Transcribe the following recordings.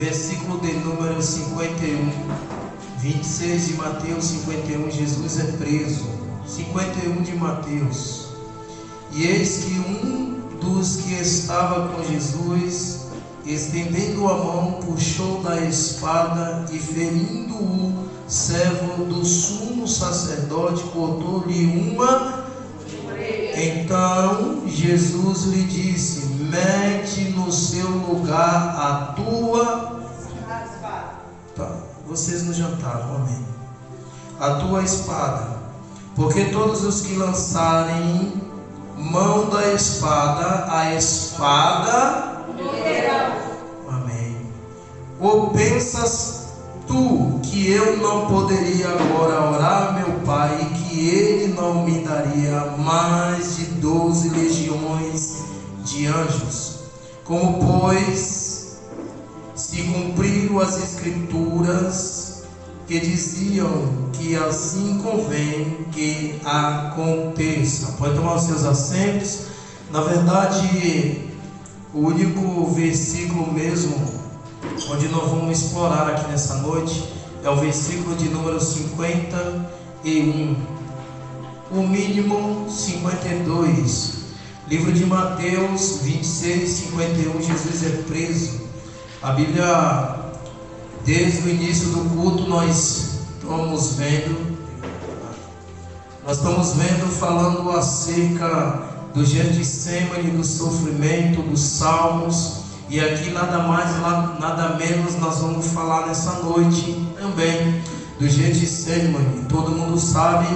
Versículo de número 51, 26 de Mateus 51, Jesus é preso. 51 de Mateus. E eis que um dos que estava com Jesus, estendendo a mão, puxou da espada e, ferindo o servo do sumo sacerdote, cortou-lhe uma. Então Jesus lhe disse: mete no seu lugar a tua. Vocês não jantaram, amém. A tua espada, porque todos os que lançarem mão da espada, a espada morrerão. Amém. Ou pensas tu que eu não poderia agora orar meu Pai, e que ele não me daria mais de 12 legiões de anjos? Como, pois, se cumpriram as Escrituras que diziam que assim convém que aconteça. Pode tomar os seus assentos. Na verdade, o único versículo mesmo onde nós vamos explorar aqui nessa noite é o versículo de número 51, o mínimo 52. Livro de Mateus 26, 51, Jesus é preso. A Bíblia, desde o início do culto, nós estamos vendo falando acerca do Getsêmani, do sofrimento, dos salmos. E aqui nada mais, nada menos nós vamos falar nessa noite também do Getsêmani. Todo mundo sabe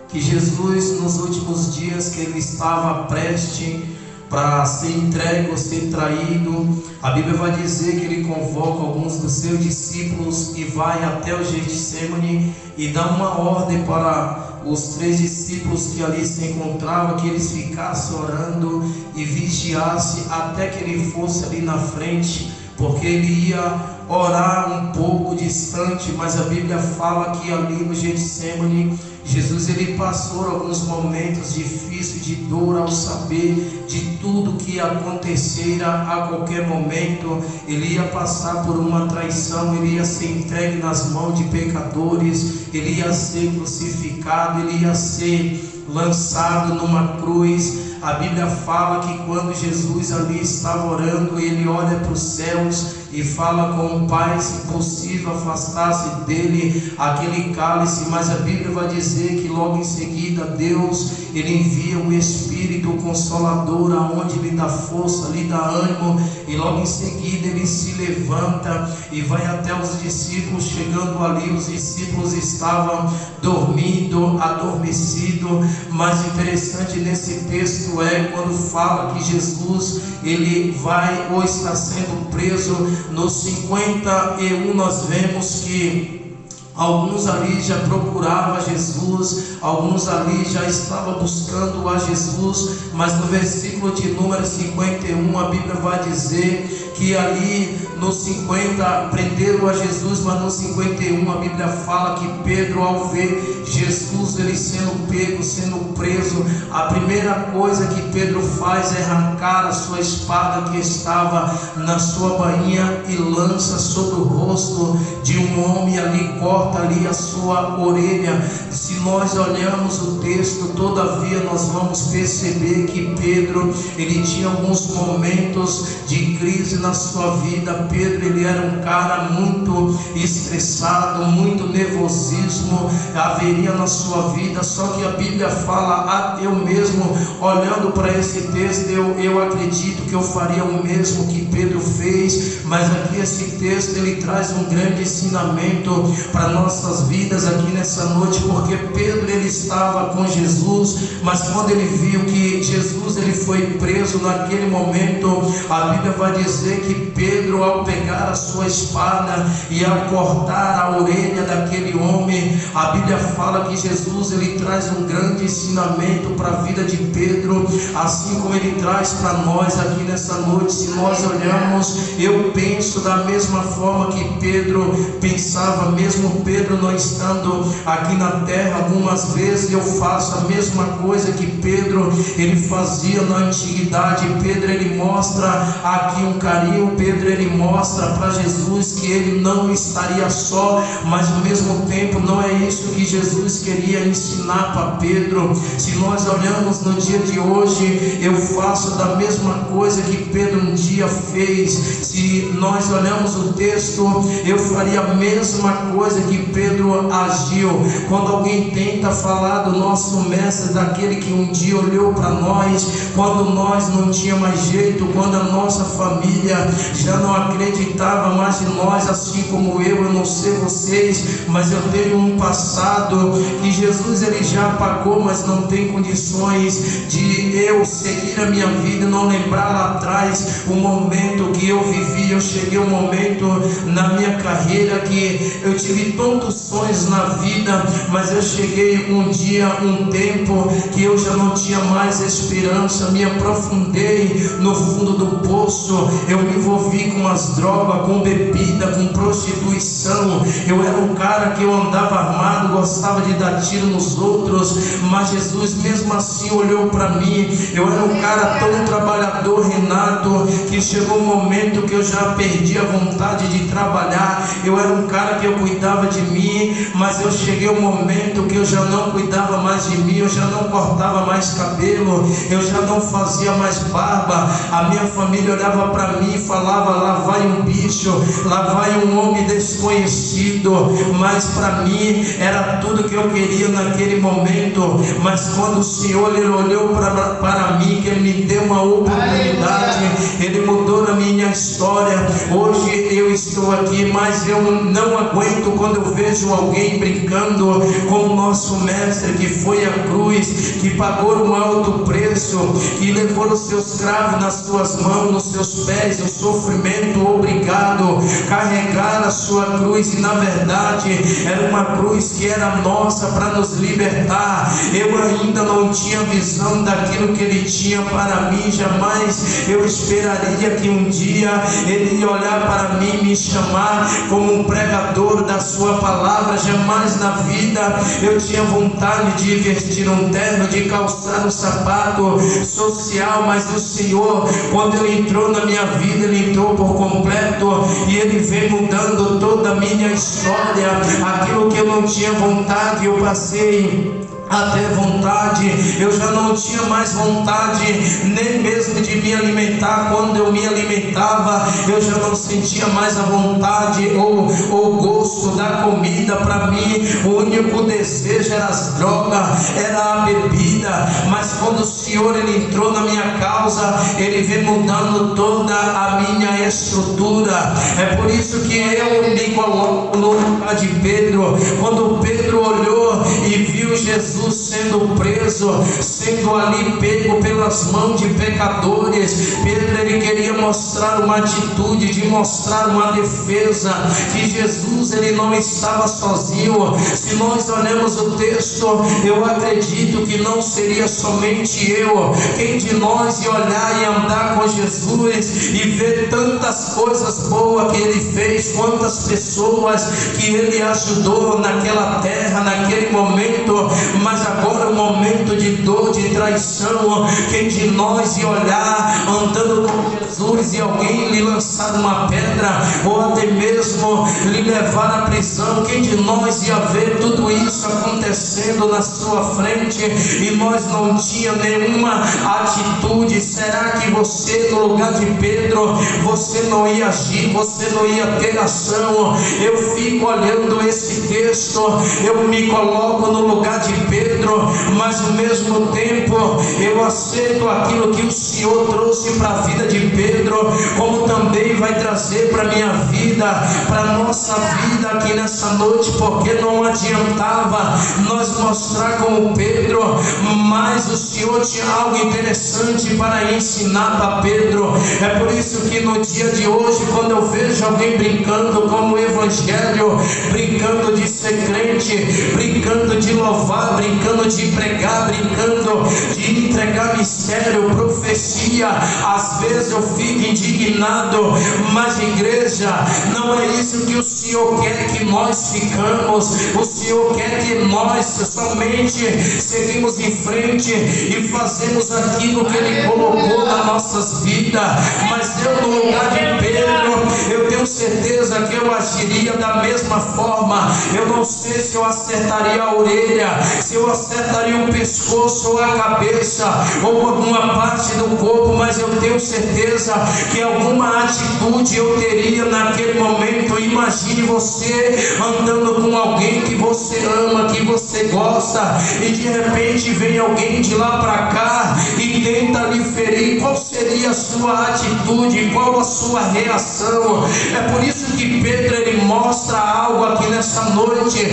que Jesus, nos últimos dias que ele estava prestes para ser entregue ou ser traído, a Bíblia vai dizer que ele convoca alguns dos seus discípulos e vai até o Getsêmani e dá uma ordem para os 3 discípulos que ali se encontravam, que eles ficassem orando e vigiassem até que ele fosse ali na frente, porque ele ia orar um pouco distante. Mas a Bíblia fala que ali no Getsêmani, Jesus ele passou alguns momentos difíceis de dor ao saber de tudo que ia acontecer a qualquer momento. Ele ia passar por uma traição, ele ia ser entregue nas mãos de pecadores, ele ia ser crucificado, ele ia ser lançado numa cruz. A Bíblia fala que quando Jesus ali estava orando, ele olha para os céus e fala com o Pai, se possível afastasse dele aquele cálice. Mas a Bíblia vai dizer que logo em seguida Deus ele envia o Espírito Consolador, aonde lhe dá força, lhe dá ânimo, e logo em seguida ele se levanta e vai até os discípulos. Chegando ali, os discípulos estavam dormindo, adormecidos. Mas interessante nesse texto é quando fala que Jesus ele vai ou está sendo preso. No 51 nós vemos que alguns ali já procuravam a Jesus, alguns ali já estavam buscando a Jesus. Mas no versículo de número 51 a Bíblia vai dizer que ali no 50 prenderam a Jesus, mas no 51 a Bíblia fala que Pedro, ao ver Jesus ele sendo pego, sendo preso, a primeira coisa que Pedro faz é arrancar a sua espada que estava na sua bainha e lança sobre o rosto de um homem ali, corta ali a sua orelha. Se nós olharmos o texto, todavia nós vamos perceber que Pedro ele tinha alguns momentos de crise na sua vida. Pedro ele era um cara muito estressado, muito nervosismo haveria na sua vida. Só que a Bíblia fala, eu mesmo olhando para esse texto, eu acredito que eu faria o mesmo que Pedro fez. Mas aqui esse texto ele traz um grande ensinamento para nossas vidas aqui nessa noite, porque Pedro ele estava com Jesus, mas quando ele viu que Jesus ele foi preso naquele momento, a Bíblia vai dizer que Pedro, ao pegar a sua espada, e ao cortar a orelha daquele homem, a Bíblia fala que Jesus ele traz um grande ensinamento para a vida de Pedro, assim como ele traz para nós aqui nessa noite. Se nós olhamos, eu penso da mesma forma que Pedro pensava, mesmo Pedro não estando aqui na terra. Algumas vezes eu faço a mesma coisa que Pedro ele fazia na antiguidade. Pedro ele mostra aqui um carinho, Pedro ele mostra para Jesus que ele não estaria só, mas ao mesmo tempo não é isso que Jesus queria ensinar para Pedro. Se nós olhamos no dia de hoje, eu faço da mesma coisa que Pedro um dia fez. Se nós olhamos o texto, eu faria a mesma coisa que Pedro agiu. Quando alguém tenta falar do nosso mestre, daquele que um dia olhou para nós, quando nós não tinha mais jeito, quando a nossa família já não acreditava mais em nós, assim como eu não sei vocês, mas eu tenho um passado que Jesus ele já pagou, mas não tem condições de eu seguir a minha vida e não lembrar lá atrás o momento que eu vivi. Eu cheguei um momento na minha carreira que eu tive tantos sonhos na vida, mas eu cheguei um dia, um tempo que eu já não tinha mais esperança, me aprofundei no fundo do poço, eu me envolvi com as drogas, com bebida, com prostituição. Eu era um cara que eu andava armado, gostava de dar tiro nos outros, mas Jesus mesmo assim olhou para mim. Eu era um cara tão trabalhador, Renato, que chegou um momento que eu já perdi a vontade de trabalhar. Eu era um cara que eu cuidava de mim, mas eu cheguei um momento que eu já não cuidava mais de mim, eu já não cortava mais cabelo, eu já não fazia mais barba. A minha família olhava para mim e falava: lá vai um bicho, lá vai um homem desconhecido. Mas para mim era tudo que eu queria naquele momento. Mas quando o Senhor ele olhou para mim, que Ele me deu uma oportunidade, Ele mudou a minha história. Hoje eu estou aqui, mas eu não aguento quando eu vejo alguém brincando com o nosso mestre que foi à cruz, que pagou um alto preço, que levou os seus cravos nas suas mãos, nos seus pés, o sofrimento, obrigado, carregar a sua cruz. E na verdade era uma cruz que era nossa para nos libertar. Eu ainda não tinha visão daquilo que Ele tinha para mim. Jamais eu esperaria que um dia Ele ia olhar para mim e me chamar como um pregador da sua palavra. Jamais na vida eu tinha vontade de vestir um terno, de calçar um sapato social, mas o Senhor, quando Ele entrou na minha vida, Ele entrou por completo e Ele vem mudando toda a minha história. Aquilo que eu não tinha vontade, eu passei até vontade. Eu já não tinha mais vontade nem mesmo de me alimentar. Quando eu me alimentava, eu já não sentia mais a vontade ou o gosto da comida. Para mim o único desejo era as drogas, era a bebida. Mas quando o Senhor ele entrou na minha causa, Ele vem mudando toda a minha estrutura. É por isso que eu me coloco no lugar de Pedro. Quando Pedro olhou e viu Jesus sendo preso, sendo ali pego pelas mãos de pecadores, Pedro ele queria mostrar uma atitude, de mostrar uma defesa, que Jesus ele não estava sozinho. Se nós olhamos o texto, eu acredito que não seria somente eu. Quem de nós ia olhar e andar com Jesus e ver tantas coisas boas que Ele fez, quantas pessoas que Ele ajudou naquela terra, naquele momento, mas agora é um momento de dor, de traição. Quem de nós ia olhar andando com Jesus e alguém lhe lançar uma pedra, ou até mesmo lhe levar à prisão? Quem de nós ia ver tudo isso acontecendo na sua frente e nós não tinha nenhuma atitude? Será que você, no lugar de Pedro, você não ia agir, você não ia ter ação? Eu fico olhando esse texto, eu me coloco no lugar de Pedro, mas ao mesmo tempo eu aceito aquilo que o Senhor trouxe para a vida de Pedro, como também vai trazer para a minha vida, para para a nossa vida aqui nessa noite, porque não adiantava nós mostrar como Pedro, mas o Senhor tinha algo interessante para ensinar para Pedro. É por isso que no dia de hoje, quando eu vejo alguém brincando com o Evangelho, brincando de ser crente, brincando de louvar, brincando de pregar, brincando de entregar mistério, profecia, às vezes eu fico indignado, mas igreja, não é isso que o Senhor quer que nós ficamos. O Senhor quer que nós somente seguimos em frente e fazemos aquilo que Ele colocou nas nossas vidas. Mas eu, no lugar de Pedro, eu tenho certeza que eu agiria da mesma forma. Eu não sei se eu acertaria a orelha, se eu acertaria o pescoço ou a cabeça, ou alguma parte do corpo, mas eu tenho certeza que alguma atitude eu teria naquele momento. Imagine você andando com alguém que você ama, que você gosta, e de repente vem alguém de lá para cá e tenta lhe ferir. Qual seria a sua atitude? Qual a sua reação? É por isso que Pedro, ele mostra algo aqui nessa noite.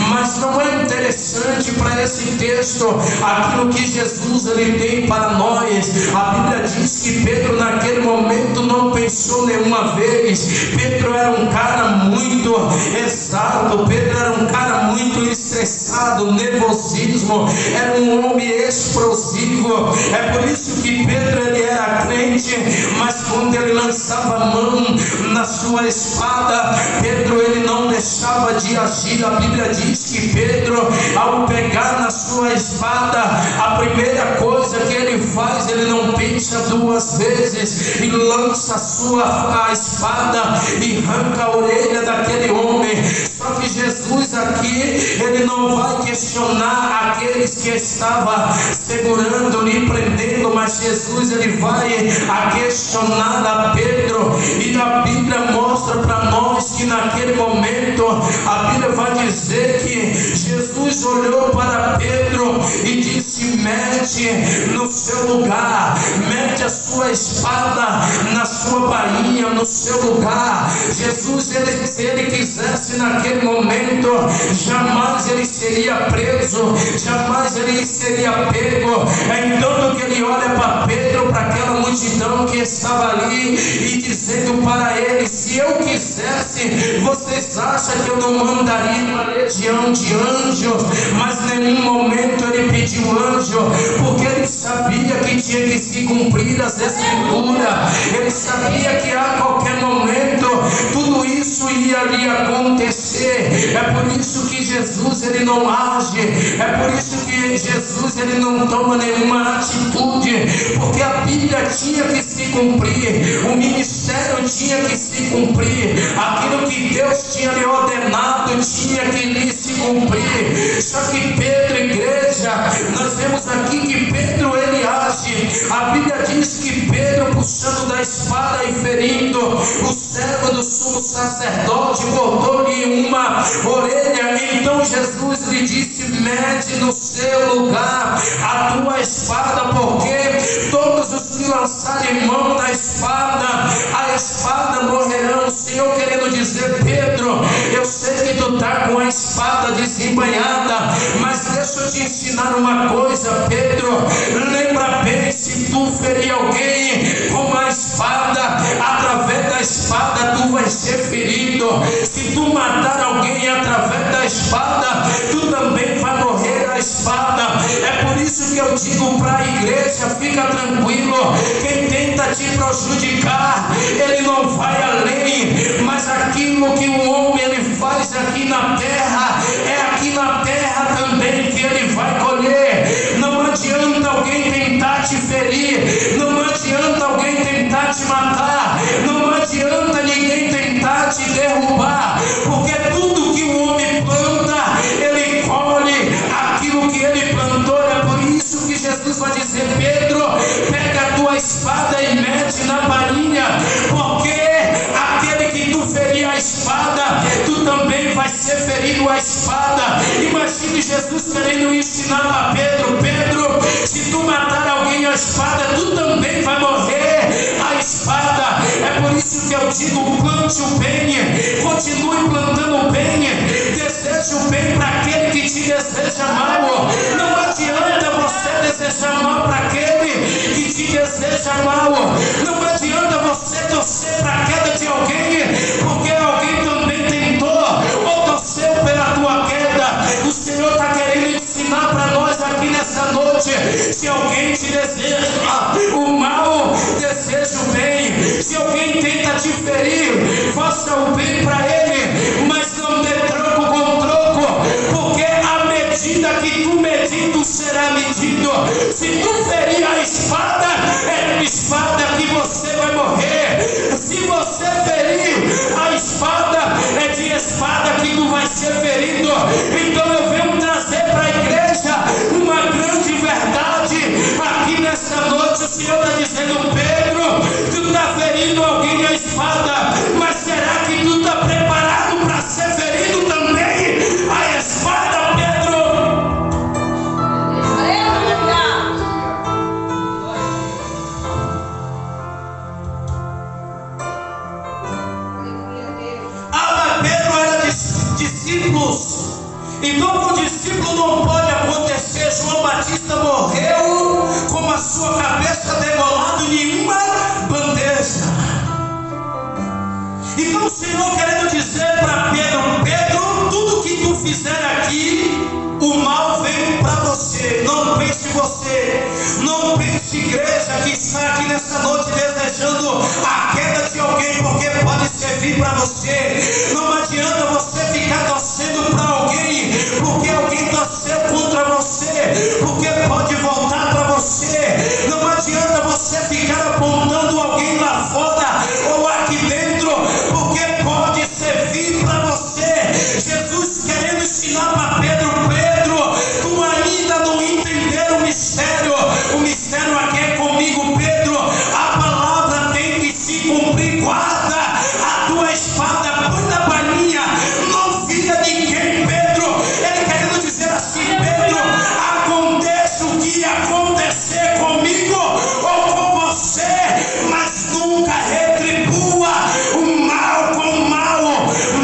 Mas não é interessante para esse texto aquilo que Jesus ele tem para nós? A Bíblia diz que Pedro naquele momento não pensou nenhuma vez. Pedro era um cara muito exalto, Pedro era um cara muito estressado, nervosismo, era um homem explosivo. É por isso que Pedro ele era crente, mas quando ele lançava a mão na sua espada, Pedro ele não deixava de agir. A Bíblia diz que Pedro, ao pegar na sua espada, a primeira coisa que ele faz, ele não pensa duas vezes, e lança a espada e arranca a orelha daquele homem. Só que Jesus aqui, ele não vai questionar aqueles que estavam segurando, lhe prendendo, mas Jesus ele vai questionar a Pedro. E a Bíblia mostra para nós que naquele momento, a Bíblia vai dizer que Jesus olhou para Pedro e disse: mete no seu lugar, mete a sua espada na sua bainha, no seu lugar. Jesus, ele, se ele quisesse naquele momento, jamais ele seria preso, jamais ele seria pego. Então que ele olha para Pedro, para aquela multidão que estava ali, e dizendo para ele: se eu quisesse, vocês acham que eu não mandaria uma legião de anjos? Mas em nenhum momento ele pediu anjo, porque ele sabia que tinha que se cumprir as escrituras. Ele sabia que a qualquer momento tudo isso ia lhe acontecer. É por isso que Jesus ele não age, é por isso que Jesus ele não toma nenhuma atitude, porque a Bíblia tinha que se cumprir, o ministério tinha que se cumprir, aquilo que Deus tinha lhe ordenado tinha que lhe se cumprir. Só que Pedro, igreja, nós vemos aqui que Pedro ele age. A Bíblia diz que Pedro, puxando da espada e ferindo o servo do sumo sacerdote, cortou-lhe uma orelha. Então Jesus lhe disse: mete no seu lugar a tua espada, porque todos os que lançarem mão da espada, a espada morrerão. O Senhor querendo dizer: Pedro, eu sei que tu está com a espada desembainhada, mas deixa eu te ensinar uma coisa, Pedro. Lembra bem, se tu ferir alguém com a espada, através da espada tu vais ser ferido. Se tu matar alguém através da espada, tu também vai morrer a espada. É por isso que eu digo para a igreja: fica tranquilo, quem tenta te prejudicar, ele não vai além, mas aquilo que o homem ele faz aqui na terra, é aqui na terra também que ele vai colher. Não adianta alguém tentar te ferir, não adianta alguém tentar te matar, não adianta ninguém tentar te derrubar, porque tudo que o homem planta, ele colhe aquilo que ele plantou. É por isso que Jesus vai dizer: Pedro, pega a tua espada e mete na bainha, porque aquele que tu ferir a espada, tu também vai ser ferido a espada. Imagine Jesus querendo ensinar a Pedro: Pedro, se tu matar alguém a espada, tu também vai morrer a espada. É por isso que eu digo: plante o bem, continue deseje o bem. Se alguém tenta te ferir, faça o bem para ele, mas não dê troco com troco, porque a medida que tu medir, tu será medido. Se tu ferir a espada, é espada que você vai morrer. Se você ferir a espada, é de espada que tu vai ser ferido. Então eu venho trazer para a igreja uma grande verdade. Aqui nessa noite o Senhor está dizendo: Pedro, tu está ferindo alguém a espada, mas será que tu está preparado para ser ferido também a espada, Pedro? Pedro era discípulos. Então, com o discípulo não pode acontecer. João Batista morreu com a sua cabeça degolada em nenhuma bandeja. Então, o Senhor querendo dizer para Pedro: Pedro, tudo que tu fizer aqui, o mal vem para você. Não pense você, não pense, igreja que está aqui nessa noite desejando a queda de alguém, porque pode servir para você. Não adianta você ficar torcendo para alguém, porque alguém torceu contra você, porque pode voltar para você. Não adianta você ficar apontando alguém lá fora ou aqui dentro, porque pode servir para você. Jesus querendo ensinar para Pedro: Pedro, tu ainda não entendeu o mistério. O mistério aqui é comigo, Pedro. A palavra tem que se cumprir. Guarda a tua espada, põe na bainha, não filha de ninguém, Pedro. Ele querendo dizer assim: Pedro, aconteça o que acontecer comigo ou com você, mas nunca retribua o mal com o mal,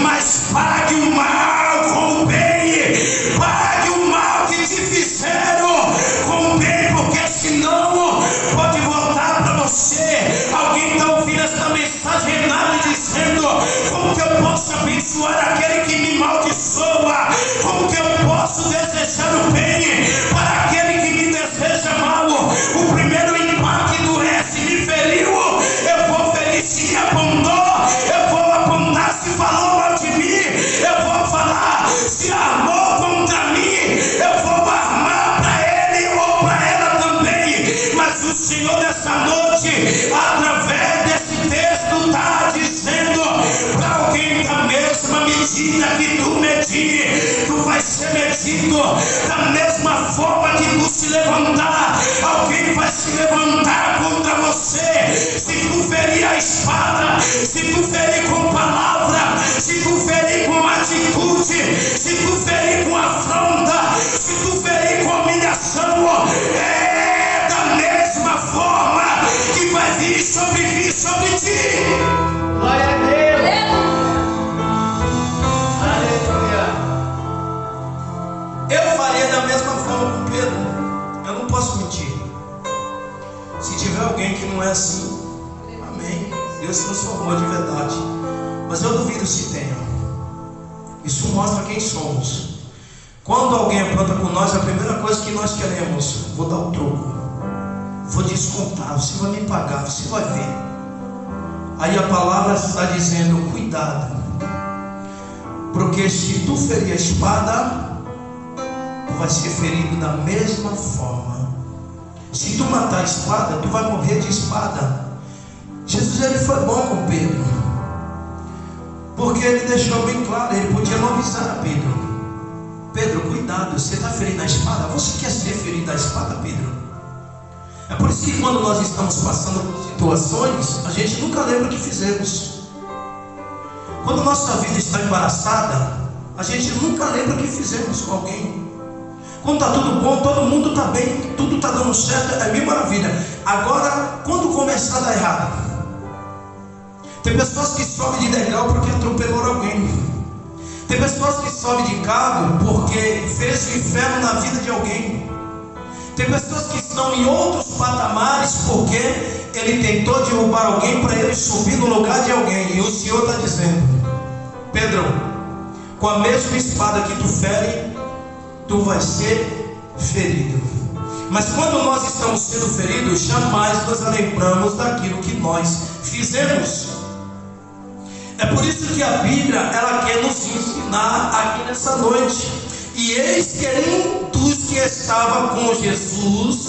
mas pague o mal com o bem. Pague o mal que te fizeram com o bem, porque senão pode voltar para você. Alguém está ouvindo esta mensagem, Renato, dizendo: como que eu posso abençoar aquele que me amaldiçoa? Como que eu posso desejar o bem para aquele que me deseja mal? O primeiro impacto é: se me feriu, eu vou ferir. Se me apontou, eu vou apontar. Se falou mal de mim, eu vou falar. Se armou contra mim, eu vou armar para ele ou para ela também. Mas o Senhor nessa noite, através desse texto, está dizendo para alguém: da mesma medida que tu medir, tu vai ser medido. Da mesma forma que tu se levantar, alguém vai se levantar contra você. Se tu ferir a espada, se tu ferir com palavra, se tu ferir com atitude, se tu ferir com afronta, se tu ferir com humilhação, é da mesma forma que vai vir sobre ti. Glória a Deus. Eu faria da mesma forma com Pedro. Eu não posso mentir. Se tiver alguém que não é assim, amém, Deus transformou de verdade. Mas eu duvido se tenha. Isso mostra quem somos. Quando alguém apronta com nós, a primeira coisa que nós queremos: vou dar o troco, vou descontar, você vai me pagar, você vai ver. Aí a palavra está dizendo: cuidado, porque se tu ferir a espada, tu vai ser ferido da mesma forma. Se tu matar a espada, tu vai morrer de espada. Jesus, ele foi bom com Pedro, porque ele deixou bem claro. Ele podia não avisar Pedro: Pedro, cuidado, você está ferindo a espada. Você quer ser ferido a espada, Pedro? É por isso que quando nós estamos passando por situações, a gente nunca lembra o que fizemos. Quando nossa vida está embaraçada, a gente nunca lembra o que fizemos com alguém. Quando está tudo bom, todo mundo está bem, tudo está dando certo, é mil maravilha. Agora, quando começar a dar errado, tem pessoas que sobem de degrau porque atropelou alguém. Tem pessoas que sobem de cargo porque fez o inferno na vida de alguém. Tem pessoas que estão em outros patamares porque ele tentou derrubar alguém para ele subir no lugar de alguém. E o Senhor está dizendo: Pedro, com a mesma espada que tu fere, tu vai ser ferido. Mas quando nós estamos sendo feridos, jamais nos lembramos daquilo que nós fizemos. É por isso que a Bíblia, ela quer nos ensinar aqui nessa noite. E eis que um dos que estava com Jesus,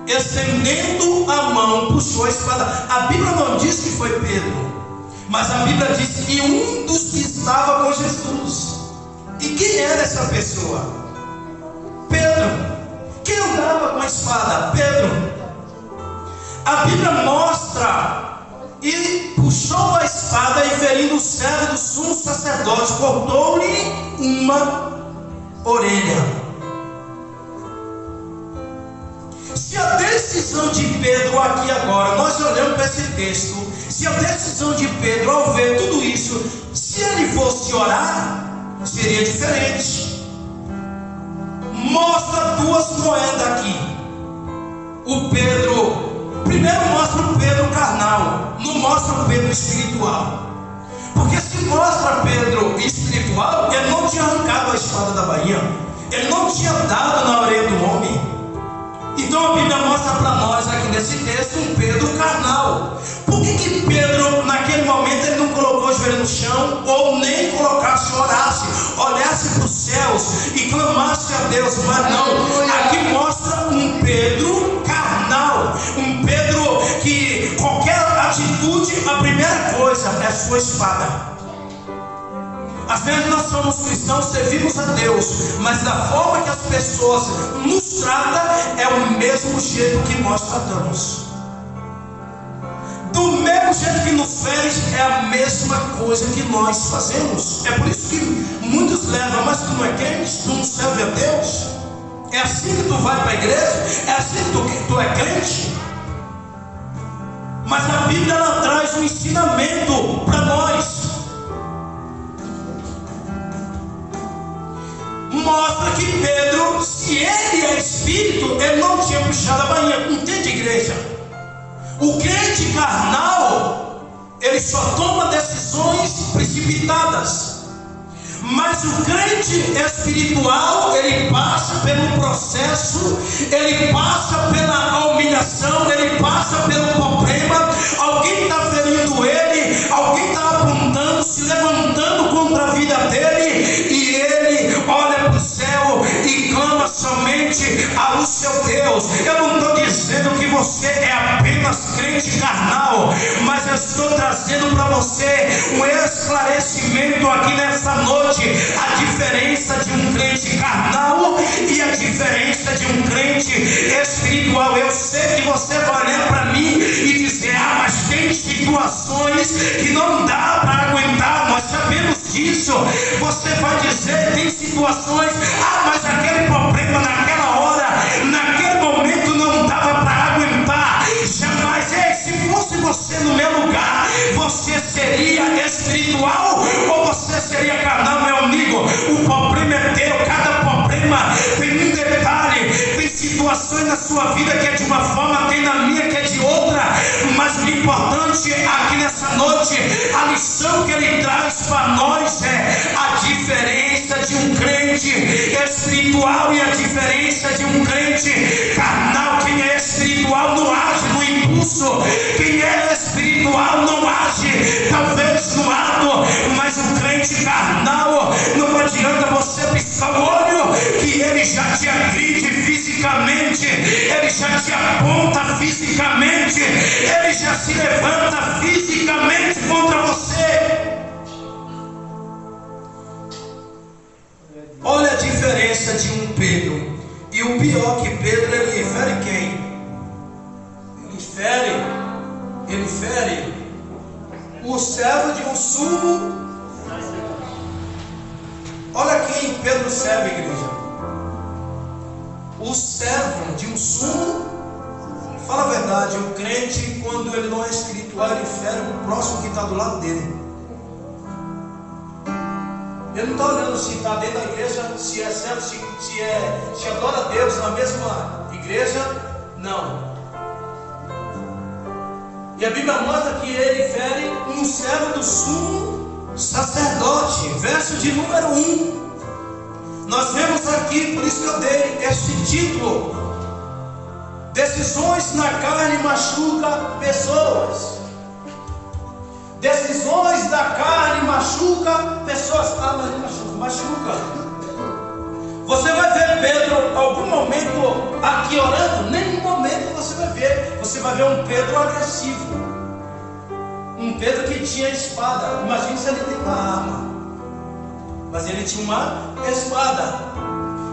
estendendo a mão, puxou a espada. A Bíblia não diz que foi Pedro, mas a Bíblia diz que um dos que estava com Jesus. E quem era essa pessoa? Pedro. Quem andava com a espada? Pedro. A Bíblia mostra, e puxou a espada e ferindo o servo do sumo sacerdote, cortou-lhe uma orelha. Se a decisão de Pedro aqui agora, nós olhamos para esse texto, se a decisão de Pedro ao ver tudo isso, se ele fosse orar, seria diferente. Mostra duas moedas aqui. O Pedro, primeiro mostra o Pedro carnal, não mostra o Pedro espiritual. Porque se mostra Pedro espiritual, ele não tinha arrancado a espada da bainha, ele não tinha dado na orelha do homem. Então a Bíblia mostra para nós aqui nesse texto um Pedro carnal. Por que Pedro naquele momento ele não colocou o joelho no chão, ou nem colocasse, orasse, olhasse para os céus e clamasse a Deus? Mas não, aqui mostra um Pedro carnal, um Pedro que qualquer atitude, a primeira coisa é sua espada. Às vezes nós somos cristãos, servimos a Deus, mas da forma que as pessoas nos tratam é o mesmo jeito que nós tratamos. Do mesmo jeito que nos fere, é a mesma coisa que nós fazemos. É por isso que muitos levam: mas tu não é crente? Tu não serve a Deus? É assim que tu vai para a igreja? É assim que tu é crente? Mas a Bíblia, ela traz um ensinamento para nós. Mostra que Pedro, se ele é espírito, ele não tinha puxado a bainha. Entende, igreja? O crente carnal, ele só toma decisões precipitadas. Mas o crente espiritual, ele passa pelo processo, ele passa pela humilhação, ele passa pelo problema. Alguém está ferindo ele, alguém está apontando, se levantando contra a vida dele, e ele olha para o céu e clama somente ao seu Deus. Eu não estou dizendo que você é apenas crente carnal, mas eu estou trazendo para você um esclarecimento aqui nessa noite. A diferença de um crente carnal e a diferença de um crente espiritual. Eu sei que você vai olhar para mim e dizer: ah, mas tem situações que não dá para aguentar, nós sabemos disso. Você vai dizer: tem situações, ah, mas aquele problema naquela hora, naquele momento não dava para aguentar. Jamais. Se fosse você no meu lugar, você seria espiritual ou você seria carnal, meu amigo? O problema é teu. Cada problema tem um detalhe. Tem situações na sua vida que é de uma forma, tem na minha que é de outra. Mas o importante aqui nessa noite, a lição que ele traz para nós é a diferença de um crente espiritual e a diferença de um crente carnal. Quem é espiritual não age no impulso. Quem é espiritual não age talvez no ato, mas o crente carnal, não adianta você piscar o olho que ele já te agride fisicamente, ele já te aponta fisicamente, ele já se levanta fisicamente contra você. Olha a diferença de um Pedro. E o pior que Pedro, ele fere quem? Ele fere o servo de um sumo. Olha quem Pedro serve, igreja. O servo de um sumo. Fala a verdade, o crente, quando ele não é espiritual, ele fere o próximo que está do lado dele. Ele não está olhando se está dentro da igreja, se é servo, se adora a Deus na mesma igreja. Não. E a Bíblia mostra que ele fere um servo do sumo sacerdote. Verso de número 1. Nós vemos aqui, por isso que eu dei esse título: decisões na carne machuca pessoas. Decisões da carne machuca pessoas. Ah, mas machuca. Você vai ver Pedro, algum momento aqui orando, nenhum momento você vai ver. Você vai ver um Pedro agressivo, um Pedro que tinha espada. Imagina se ele tem uma arma, mas ele tinha uma espada.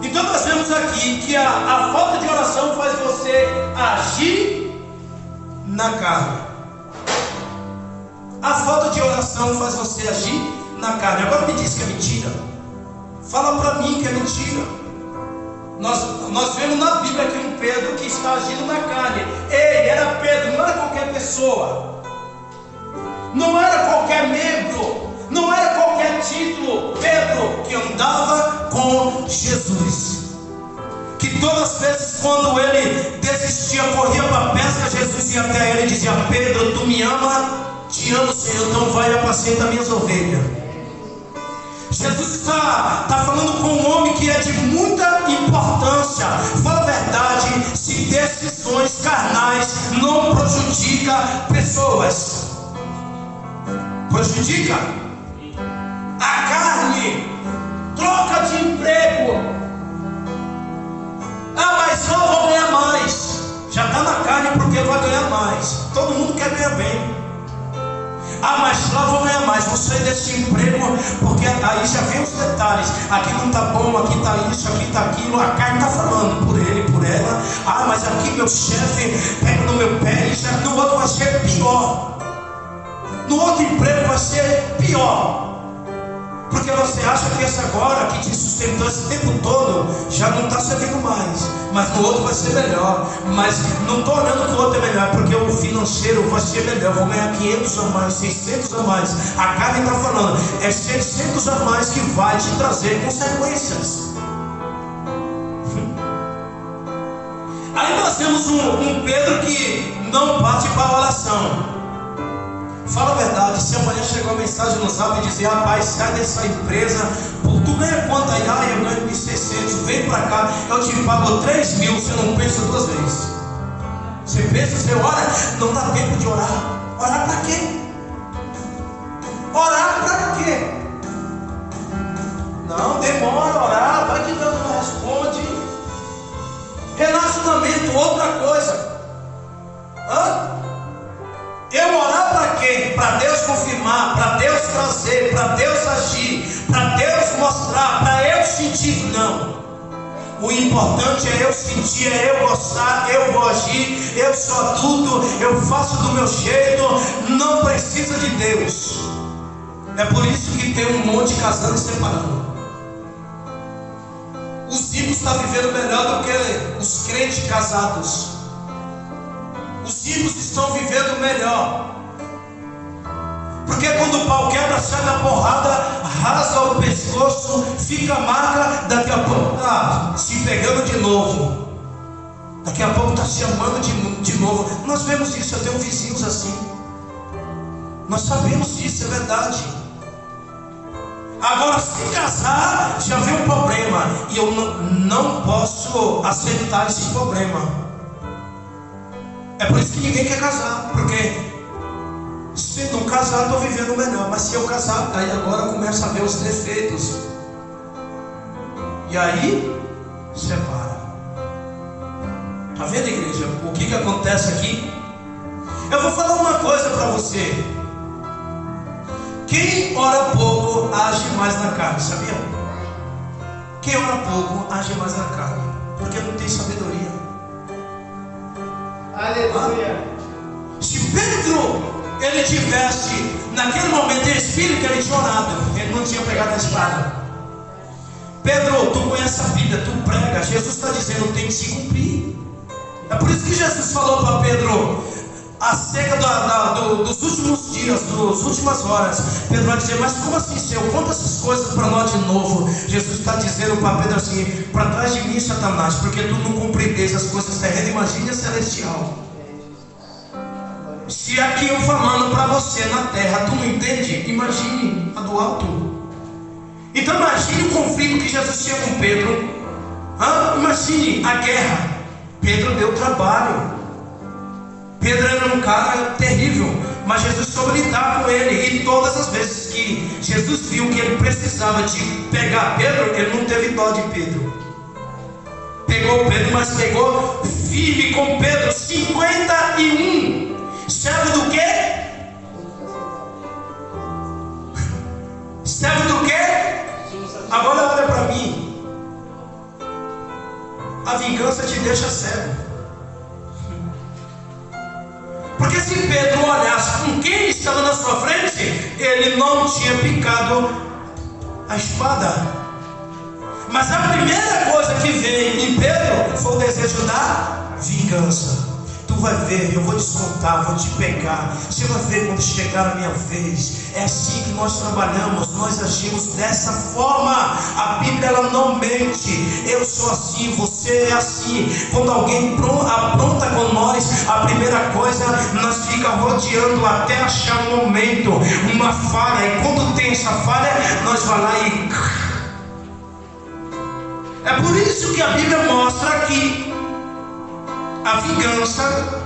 Então nós vemos aqui que a falta de oração faz você agir na carne. A falta de oração faz você agir na carne. Agora me diz que é mentira. Fala para mim que é mentira. Nós vemos na Bíblia aqui um Pedro que está agindo na carne. Ei, era Pedro, não era qualquer pessoa, não era qualquer membro, não era qualquer título. Pedro que andava com Jesus, que todas as vezes quando ele desistia, corria para a pesca, Jesus ia até ele e dizia: Pedro, tu me ama? Te amo, Senhor, então vai e apacenta minhas ovelhas. Jesus está falando com um homem que é de muita importância. Fala a verdade, se decisões carnais não prejudica pessoas. Prejudica? A carne, troca de emprego. Ah, mas eu vou ganhar mais. Já está na carne porque vai ganhar mais. Todo mundo quer ganhar bem. Ah, mas lá vou ganhar mais, vou sair desse emprego, porque aí já vem os detalhes. Aqui não está bom, aqui está isso, aqui está aquilo. A carne está falando por ele, por ela. Ah, mas aqui meu chefe pega no meu pé e já no outro vai ser pior. No outro emprego vai ser pior. Porque você acha que esse agora que te sustentou esse tempo todo já não está servindo mais, mas no outro vai ser melhor. Mas não estou olhando que o outro é melhor, porque o financeiro vai ser melhor. Vou ganhar 500 a mais, 600 a mais. A carne está falando, é 600 a mais que vai te trazer consequências. Aí nós temos um Pedro que não parte para a oração. Fala a verdade, se amanhã chegar uma mensagem no zap e dizer: rapaz, sai dessa empresa, tu ganha quanto aí? Ah, eu ganho 1.600, vem pra cá, eu te pago 3.000, você não pensa duas vezes. Você pensa, você ora, não dá tempo de orar. Orar pra quê? Orar pra quê? Não, demora a orar, vai que Deus não responde. Relacionamento, outra coisa. Eu orar para quê? Para Deus confirmar, para Deus trazer, para Deus agir, para Deus mostrar, para eu sentir. Não. O importante é eu sentir, é eu gostar, eu vou agir, eu sou adulto, eu faço do meu jeito, não precisa de Deus. É por isso que tem um monte casando e separando. Os ímpios estão vivendo melhor do que os crentes casados. Os ímpios estão vivendo melhor. Porque quando o pau quebra, sai da porrada, rasga o pescoço, fica marca, daqui a pouco está se pegando de novo. Daqui a pouco está se amando de novo. Nós vemos isso, eu tenho vizinhos assim. Nós sabemos disso, é verdade. Agora, se casar, já vem um problema. E eu não posso aceitar esse problema. É por isso que ninguém quer casar, porque se não casar, estou vivendo melhor. Mas se eu casar, aí agora começa a ver os defeitos. E aí, separa. Está vendo, igreja? O que acontece aqui? Eu vou falar uma coisa para você. Quem ora pouco, age mais na carne, sabia? Quem ora pouco, age mais na carne, porque não tem sabedoria. Aleluia. Se Pedro ele tivesse naquele momento em espírito, ele tinha orado, ele não tinha pegado a espada. Pedro, tu conhece a Bíblia, tu prega, Jesus está dizendo, tem que se cumprir. É por isso que Jesus falou para Pedro acerca dos últimos dias, das últimas horas. Pedro vai dizer, mas como assim, Senhor? Conta essas coisas para nós de novo. Jesus está dizendo para Pedro assim, para trás de mim, Satanás, porque tu não compreendes as coisas terrenas, imagine a celestial. Se aqui eu falando para você na terra, tu não entende, imagine a do alto. Então imagine o conflito que Jesus tinha com Pedro. Imagine a guerra. Pedro deu trabalho. Pedro era um cara terrível, mas Jesus soube lidar com ele. E todas as vezes que Jesus viu que ele precisava de pegar Pedro, ele não teve dó de Pedro. Pegou Pedro, mas pegou firme com Pedro. 51. Servo do quê? Servo do quê? Agora olha para mim. A vingança te deixa cego. Porque se Pedro olhasse com quem estava na sua frente, ele não tinha picado a espada. Mas a primeira coisa que veio em Pedro foi o desejo da vingança. Tu vai ver, eu vou descontar, vou te pegar. Você vai ver quando chegar a minha vez. É assim que nós trabalhamos, nós agimos dessa forma. A Bíblia ela não mente. Eu sou assim, você é assim. Quando alguém apronta com nós, a primeira coisa, nós fica rodeando até achar um momento, uma falha. E quando tem essa falha, nós vamos lá e... É por isso que a Bíblia mostra que a vingança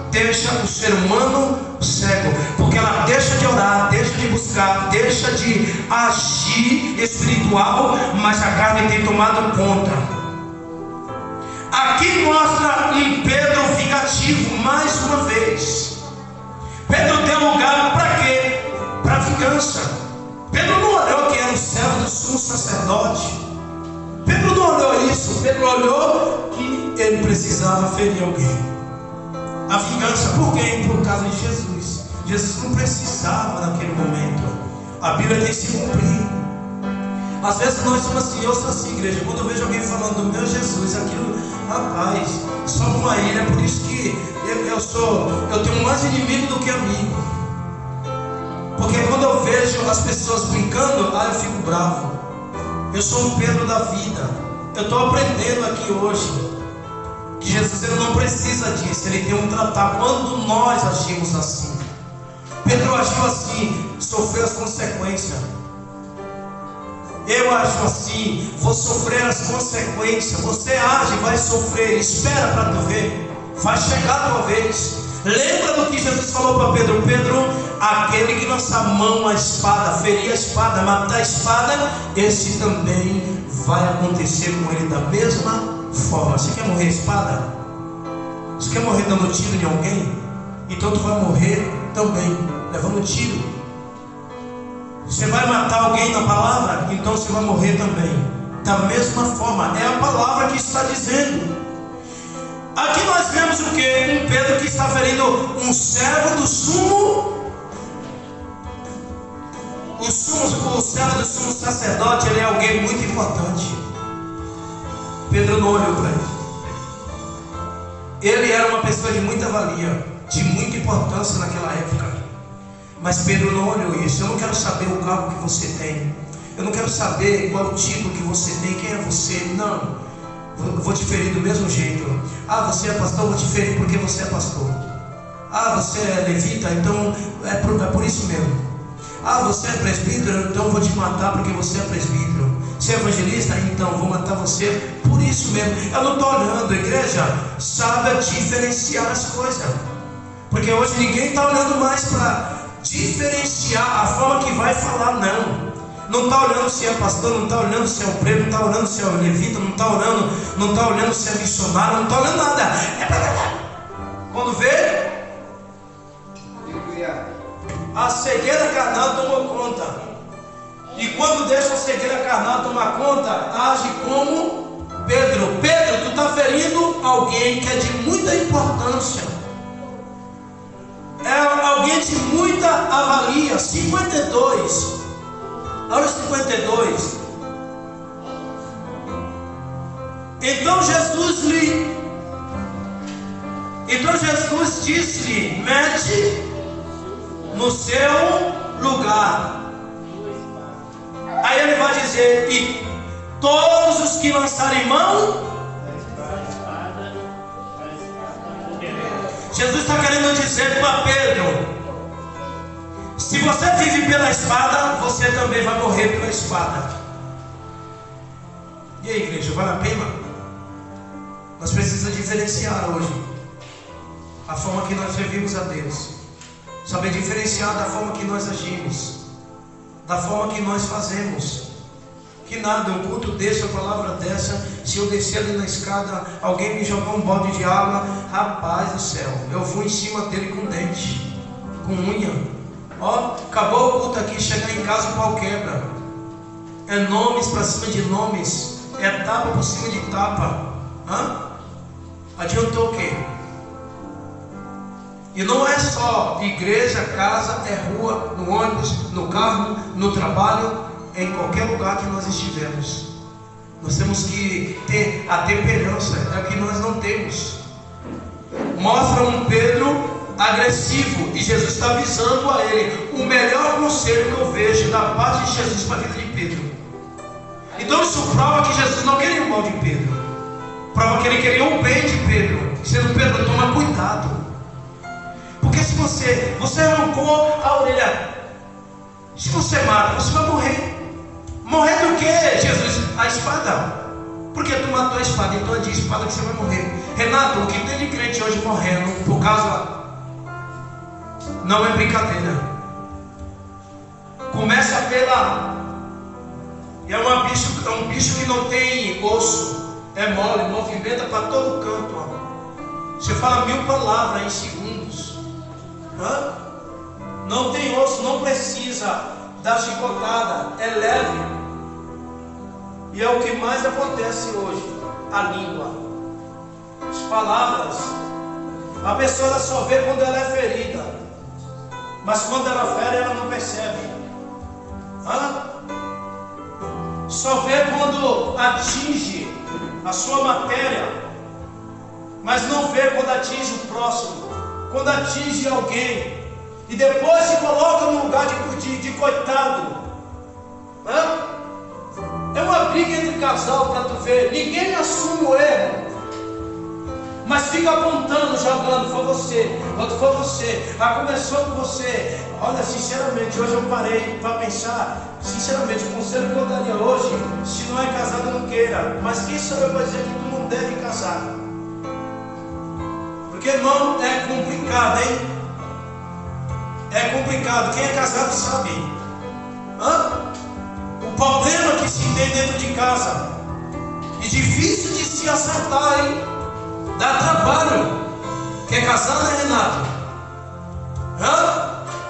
deixa o ser humano cego, porque ela deixa de orar, deixa de buscar, deixa de agir espiritual, mas a carne tem tomado conta. Aqui mostra um Pedro vingativo mais uma vez. Pedro deu lugar para quê? Para vingança. Pedro não olhou que era o servo do sumo sacerdote. Pedro não olhou isso. Pedro olhou que ele precisava ferir alguém. A vingança, por quê? Por causa de Jesus. Jesus não precisava naquele momento. A Bíblia tem que se cumprir. Às vezes nós somos assim, eu sou assim, igreja. Quando eu vejo alguém falando do meu Jesus, aquilo, rapaz, só uma ilha. É por isso que eu tenho mais inimigo do que amigo. Porque quando eu vejo as pessoas brincando, eu fico bravo. Eu sou um Pedro da vida. Eu estou aprendendo aqui hoje que Jesus ele não precisa disso. Ele tem um tratar. Quando nós agimos assim, Pedro agiu assim, sofreu as consequências. Eu acho assim, vou sofrer as consequências. Você age, vai sofrer. Espera para tu ver. Vai chegar a tua vez. Lembra do que Jesus falou para Pedro? Pedro, aquele que lança a mão à espada, ferir a espada, matar a espada, esse também vai acontecer com ele da mesma forma. Você quer morrer a espada? Você quer morrer dando tiro em alguém? Então tu vai morrer também levando tiro. Você vai matar alguém na palavra? Então você vai morrer também da mesma forma. É a palavra que está dizendo. Aqui nós vemos o que? Um Pedro que está ferindo um servo do sumo. O servo do sumo sacerdote, ele é alguém muito importante. Pedro não olhou para ele. Ele era uma pessoa de muita valia, de muita importância naquela época. Mas Pedro não olhou isso. Eu não quero saber o cargo que você tem. Eu não quero saber qual o título que você tem, quem é você. Não. Eu vou te ferir do mesmo jeito. Ah, você é pastor, eu vou te ferir porque você é pastor. Ah, você é levita, então é por isso mesmo. Ah, você é presbítero, então eu vou te matar porque você é presbítero. Você é evangelista, então eu vou matar você por isso mesmo. Eu não estou olhando, igreja, saiba diferenciar as coisas. Porque hoje ninguém está olhando mais para diferenciar a forma que vai falar, não. Não está olhando se é pastor, não está olhando se é obreiro, não está olhando se é levita, não está olhando se é missionário, não está olhando nada. Quando vê, a cegueira carnal tomou conta. E quando deixa a cegueira carnal tomar conta, age como Pedro. Pedro, tu está ferindo alguém que é de muita importância. É alguém de muita avalia. 52. Olha o 52. Então Jesus disse-lhe: mete no seu lugar. Aí ele vai dizer: e todos os que lançarem mão. Jesus está querendo dizer para Pedro: se você vive pela espada, você também vai morrer pela espada. E aí, igreja, vale a pena? Nós precisamos diferenciar hoje a forma que nós servimos a Deus, saber diferenciar da forma que nós agimos, da forma que nós fazemos. Que nada, um culto desse, a palavra dessa, se eu descer ali na escada, alguém me jogar um balde de água, rapaz do céu, eu vou em cima dele com dente, com unha. Ó, acabou o culto aqui, chegar em casa o pau quebra. É nomes para cima de nomes, é tapa por cima de tapa. Adiantou o quê? E não é só igreja, casa, é rua, no ônibus, no carro, no trabalho, em qualquer lugar que nós estivermos. Nós temos que ter a temperança, é o que nós não temos. Mostra um Pedro agressivo, e Jesus está avisando a ele o melhor conselho que eu vejo da parte de Jesus para a vida de Pedro. Então isso prova que Jesus não queria o mal de Pedro, prova que ele queria o bem de Pedro, dizendo: Pedro, toma cuidado, porque se você arrancou a orelha, se você mata, você vai morrer. Morrer do que, Jesus? A espada. Porque tu matou a espada, então é de espada que você vai morrer. Renato, o que tem de crente hoje morrendo por causa, não é brincadeira. Começa pela, é um bicho que não tem osso, é mole, movimenta para todo canto. Você fala 1000 palavras em segundos. Não tem osso, não precisa dar chicotada, é leve. E é o que mais acontece hoje, a língua, as palavras. A pessoa ela só vê quando ela é ferida, mas quando ela fere ela não percebe. Só vê quando atinge a sua matéria, mas não vê quando atinge o próximo, quando atinge alguém, e depois se coloca no lugar de coitado. É uma briga entre casal para tu ver. Ninguém assume o erro, mas fica apontando, jogando. Foi você, outro foi você, começou com você. Olha, sinceramente, hoje eu parei para pensar. Sinceramente, o conselho que eu daria hoje: se não é casado, não queira. Mas quem sou eu para dizer que tu não deve casar? Porque não é complicado, hein? É complicado. Quem é casado sabe. O problema que se tem dentro de casa, e difícil de se acertar, hein? Dá trabalho. Quer casar, né, Renato?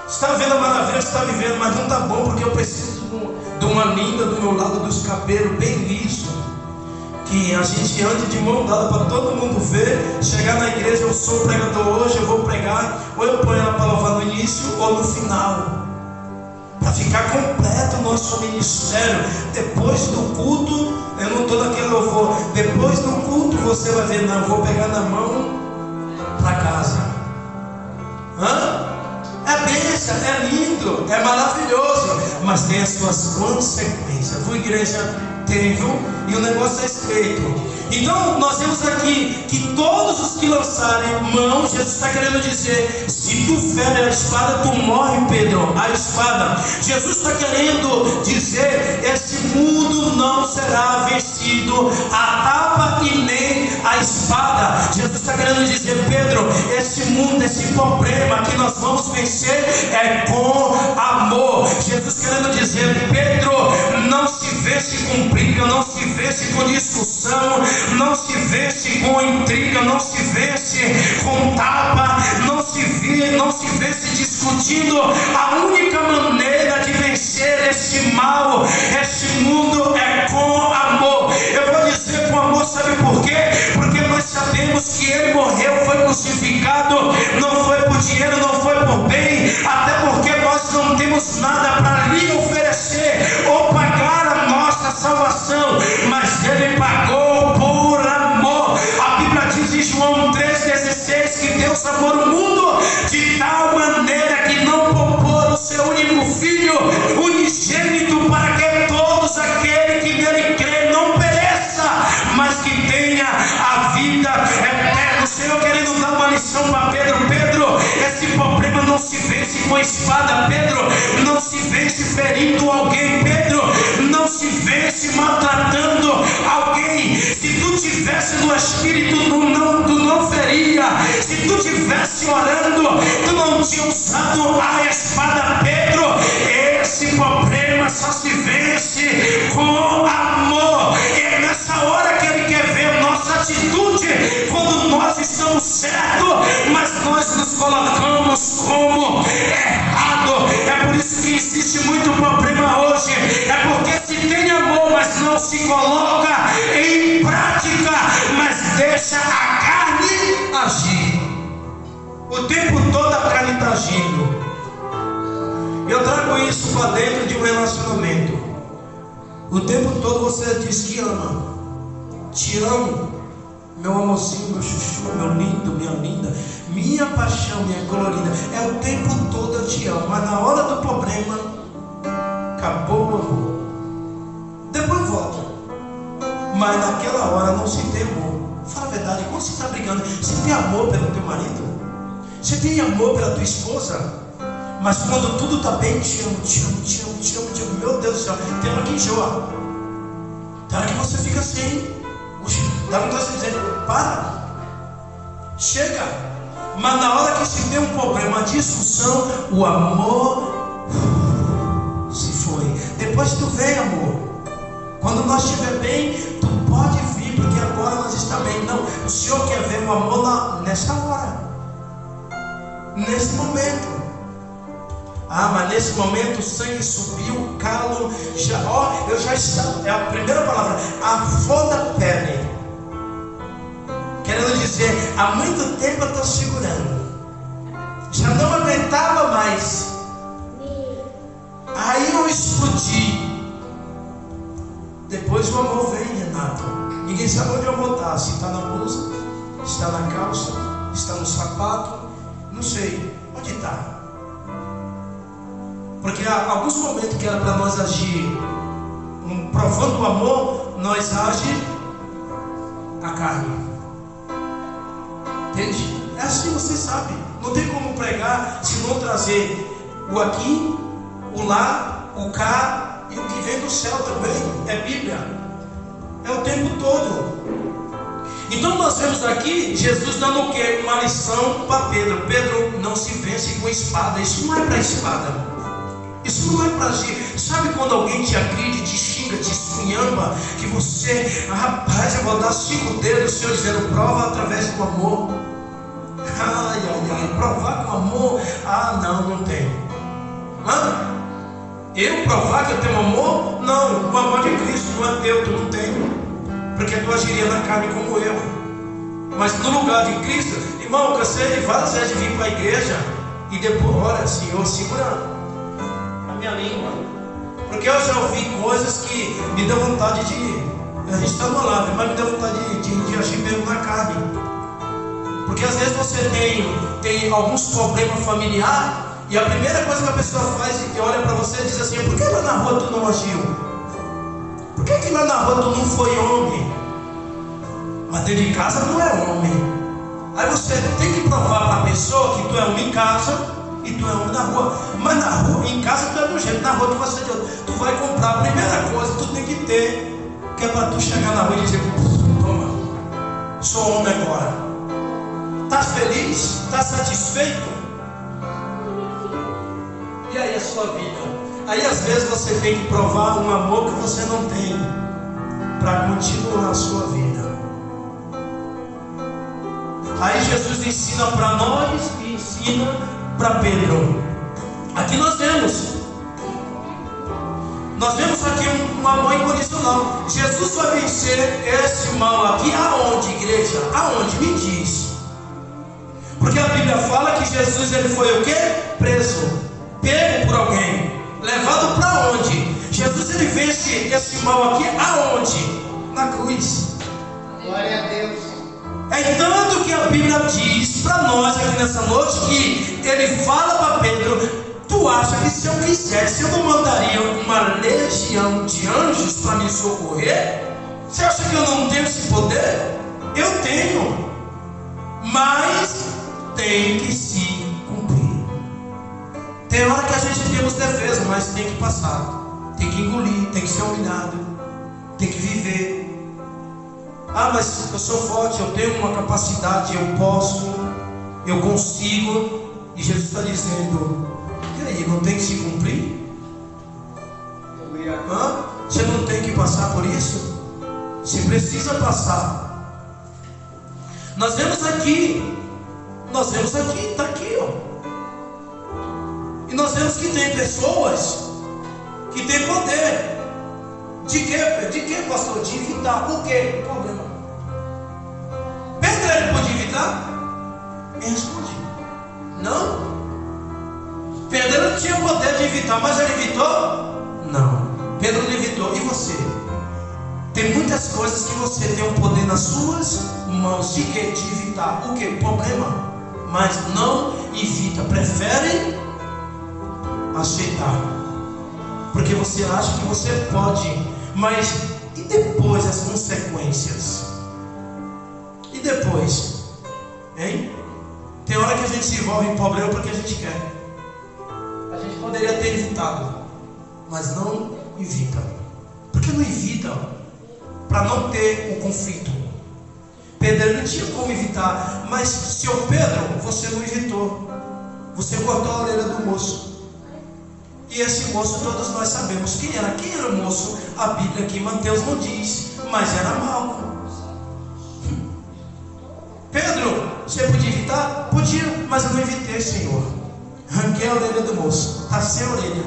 Você está vendo a maravilha que você está vivendo, mas não está bom, porque eu preciso de uma linda do meu lado, dos cabelos bem liso, que a gente ande de mão dada para todo mundo ver. Chegar na igreja, eu sou pregador hoje, eu vou pregar, ou eu ponho ela para louvar no início ou no final, para ficar completo o nosso ministério. Depois do culto, eu não estou naquele louvor, depois do culto você vai ver, não, eu vou pegar na mão para casa. É bênção, é lindo, é maravilhoso, mas tem as suas consequências. A igreja tem, viu? E o negócio é estreito. Então nós vemos aqui que todos os que lançarem mão, Jesus está querendo dizer: se tu fere a espada, tu morre, Pedro. A espada, Jesus está querendo dizer: esse mundo não será vencido a tapa e nem a espada. Jesus está querendo dizer: Pedro, esse mundo, esse problema que nós vamos vencer é com amor. Jesus querendo dizer: Pedro, não se vence com briga, não se vence com discussão, não se vence com intriga, não se vence com tapa, não se vence discutindo. A única maneira de vencer esse mal, esse mundo, é com amor. Eu vou dizer com amor, sabe por quê? Porque nós sabemos que Ele morreu, foi crucificado, não foi por dinheiro, não foi por bem, até porque nós não temos nada para lhe oferecer ou pagar a nossa salvação, mas Ele pagou por amor. A Bíblia diz em João 3,16 que Deus amou o mundo de tal maneira que não poupou o seu único Filho unigênito, para que todos aquele que nele crê não pereça, mas que tenha a vida eterna. O Senhor querendo dar uma lição para Pedro: Pedro, esse problema não se vence com espada, Pedro, não se vence ferindo alguém, Pedro, não se vence maltratando alguém. com a espada, Pedro, esse problema só se vence com amor. E é nessa hora que Ele quer ver nossa atitude, quando nós estamos certos, mas nós nos colocamos como errado. É por isso que existe muito problema hoje. É porque se tem amor, mas não se coloca em prática, mas deixa a carne agir. O tempo todo a carne está agindo. Eu trago isso para dentro de um relacionamento. O tempo todo você diz que ama. Te amo, meu amorzinho, meu chuchu, meu lindo, minha linda, minha paixão, minha colorida. É o tempo todo eu te amo. Mas na hora do problema, acabou o amor. Depois volta. Mas naquela hora não se tem amor. Fala a verdade, quando você está brigando, você tem amor pelo teu marido? Você tem amor pela tua esposa? Mas quando tudo está bem, te amo, te amo, te amo, te amo, te amo. Meu Deus do céu, tem hora que enjoa. Tem hora que você fica assim. Dá vontade de dizer, para. Chega. Mas na hora que se tem um problema, uma discussão, o amor se foi. Depois tu vem, amor. Quando nós estiver bem, tu pode vir, porque agora nós estamos bem. Não, o Senhor quer ver o amor nessa hora, nesse momento. Ah, mas nesse momento o sangue subiu, o calo, eu já estava, é a primeira palavra, a flor da pele. Querendo dizer, há muito tempo eu estou segurando. Já não aguentava mais. Aí eu explodi. Depois o amor vem, Renato. Ninguém sabe onde o amor está. Se está na blusa, está na calça, está no sapato, não sei. Onde está? Porque há alguns momentos que era para nós agir provando o amor, nós agimos a carne. Entende? É assim, você sabe. Não tem como pregar se não trazer o aqui, o lá, o cá e o que vem do céu também. É Bíblia. É o tempo todo. Então nós vemos aqui Jesus dando o quê? Uma lição para Pedro. Pedro, não se vence com espada. Isso não é para espada. Isso não é para agir. Sabe quando alguém te agride, te xinga, te escunhamba, que você, rapaz, eu vou dar 5 dedos, o Senhor dizendo, prova através do amor. Ai, ai, ai, provar com amor. Ah, não tem. Eu provar que eu tenho amor? Não, o amor de Cristo não é teu, tu não tem. Porque tu agiria na carne como eu. Mas no lugar de Cristo, irmão, eu cansei várias vezes de vir para a igreja e depois, olha, Senhor, segura minha língua, porque eu já ouvi coisas que me dão vontade de, a gente está no lado, mas me dá vontade de agir mesmo na carne, porque às vezes você tem alguns problemas familiares e a primeira coisa que a pessoa faz é que olha para você e diz assim, por que lá na rua tu não agiu? Por que lá na rua tu não foi homem? Mas dentro de casa não é homem. Aí você tem que provar para a pessoa que tu é homem em casa e tu é homem na rua. Mas na rua, em casa tu é de um jeito, na rua tu vai ser de outro. Tu vai comprar, a primeira coisa tu tem que ter, que é para tu chegar na rua e dizer, toma, sou homem agora. Tá feliz? Tá satisfeito? E aí a sua vida? Aí às vezes você tem que provar um amor que você não tem, para continuar a sua vida. Aí Jesus ensina para nós e ensina para Pedro. Aqui nós vemos aqui um amor incondicional. Jesus vai vencer esse mal aqui aonde, igreja? Aonde? Me diz. Porque a Bíblia fala que Jesus ele foi o quê? Preso, pego por alguém, levado para onde? Jesus ele vence esse mal aqui aonde? Na cruz. Glória a Deus. É tanto que a Bíblia diz para nós aqui nessa noite que ele fala para Pedro, tu acha que se eu quisesse eu não mandaria uma legião de anjos para me socorrer? Você acha que eu não tenho esse poder? Eu tenho, mas tem que se cumprir. Tem hora que a gente temos defesa, mas tem que passar, tem que engolir, tem que ser humilhado, tem que viver. Ah, mas eu sou forte, eu tenho uma capacidade, eu posso, eu consigo. E Jesus está dizendo: e aí, não tem que se cumprir? Você não tem que passar por isso? Se precisa passar. Nós vemos aqui, está aqui, ó. E nós vemos que tem pessoas que têm poder. De quê, pastor? De evitar. Por quê? Problema. Pedro, ele podia evitar? Me responde. Não. Pedro não tinha poder de evitar, mas ele evitou? Não. Pedro não evitou. E você? Tem muitas coisas que você tem o poder nas suas mãos. De quê? De evitar. O quê? Problema. Mas não evita. Prefere aceitar. Porque você acha que você pode. Mas e depois as consequências? E depois? Hein? Tem hora que a gente se envolve em problema porque a gente quer. A gente poderia ter evitado, mas não evita. Por que não evita? Para não ter o conflito. Pedro não tinha como evitar. Mas, seu Pedro, você não evitou. Você cortou a orelha do moço. E esse moço todos nós sabemos quem era. Quem era o moço? A Bíblia aqui, Mateus não diz, mas era Malco. Pedro, você podia evitar? Podia, mas eu não evitei, Senhor. Arranquei a orelha do moço, está sem orelha.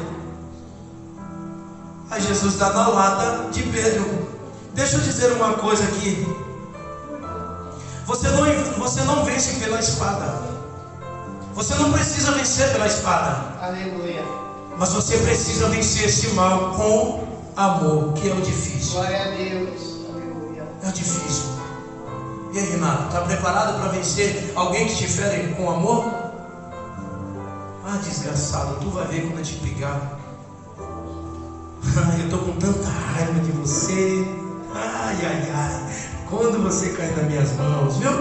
Aí Jesus dá na lata de Pedro. Deixa eu dizer uma coisa aqui. Você não vence pela espada. Você não precisa vencer pela espada. Aleluia. Mas você precisa vencer esse mal com amor, que é o difícil. Glória a Deus. Aleluia. É o difícil. E aí, Renato, está preparado para vencer alguém que te fere com amor? Ah, desgraçado, tu vai ver quando eu te pegar. Eu estou com tanta raiva de você. Ai, ai, ai. Quando você cair nas minhas mãos, viu?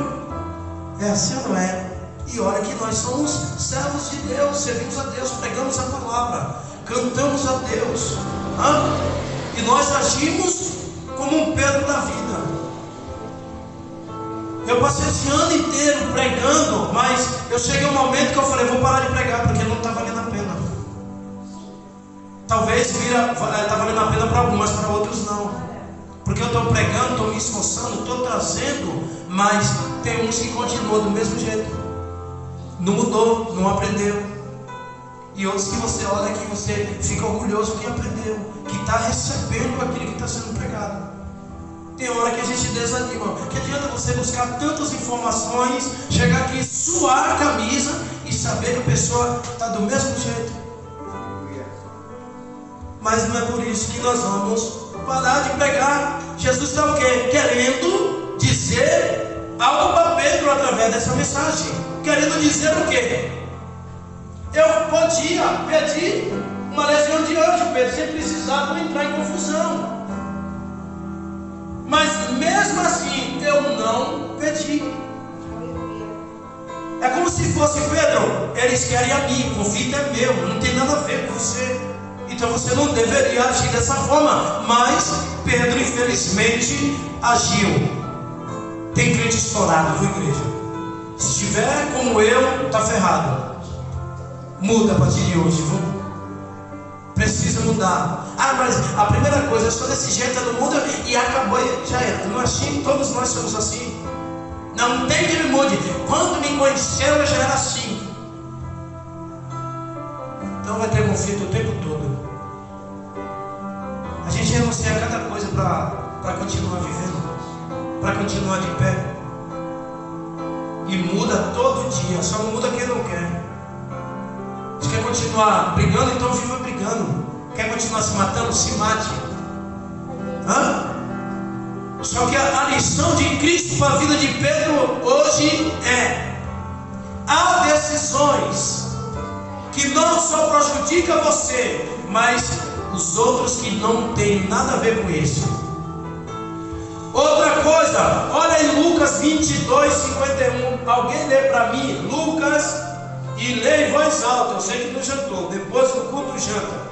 É assim ou não é? E olha que nós somos servos de Deus, servimos a Deus, pregamos a palavra, cantamos a Deus, e nós agimos como um Pedro da vida. Eu passei esse ano inteiro pregando, mas eu cheguei um momento que eu falei: vou parar de pregar, porque não está valendo a pena. Talvez está valendo a pena para alguns, para outros não. Porque eu estou pregando, estou me esforçando, estou trazendo, mas tem uns que continuam do mesmo jeito. Não mudou, não aprendeu. E outros que você olha que você fica orgulhoso que aprendeu, que está recebendo aquilo que está sendo pregado. Tem hora que a gente desanima. Que adianta você buscar tantas informações, chegar aqui, suar a camisa e saber que a pessoa está do mesmo jeito. Mas não é por isso que nós vamos parar de pregar. Jesus está o quê? Querendo dizer algo para Pedro através dessa mensagem. Querendo dizer o quê? Eu podia pedir uma legião de anjo, Pedro, sem precisar não entrar em confusão. Mas mesmo assim eu não pedi. É como se fosse: Pedro, eles querem a mim, o convite é meu, não tem nada a ver com você. Então você não deveria agir dessa forma. Mas Pedro infelizmente agiu. Tem crente estourado, viu, igreja? Se estiver como eu, está ferrado. Muda a partir de hoje, viu? Precisa mudar. Ah, mas a primeira coisa, eu sou desse jeito, todo mundo, e acabou, já era. Não é assim, todos nós somos assim. Não tem que me mude. Quando me conheceram, eu já era assim. Então vai ter conflito o tempo todo. A gente renuncia a cada coisa para continuar vivendo, para continuar de pé. E muda todo dia, só não muda quem não quer. Se quer continuar brigando, então viva brigando. Quer continuar se matando? Se mate. Só que a lição de Cristo para a vida de Pedro hoje é: há decisões que não só prejudicam você, mas os outros que não têm nada a ver com isso. Outra coisa, olha em Lucas 22, 51. Alguém lê para mim Lucas e lê em voz alta. Eu sei que não jantou, depois do culto janta.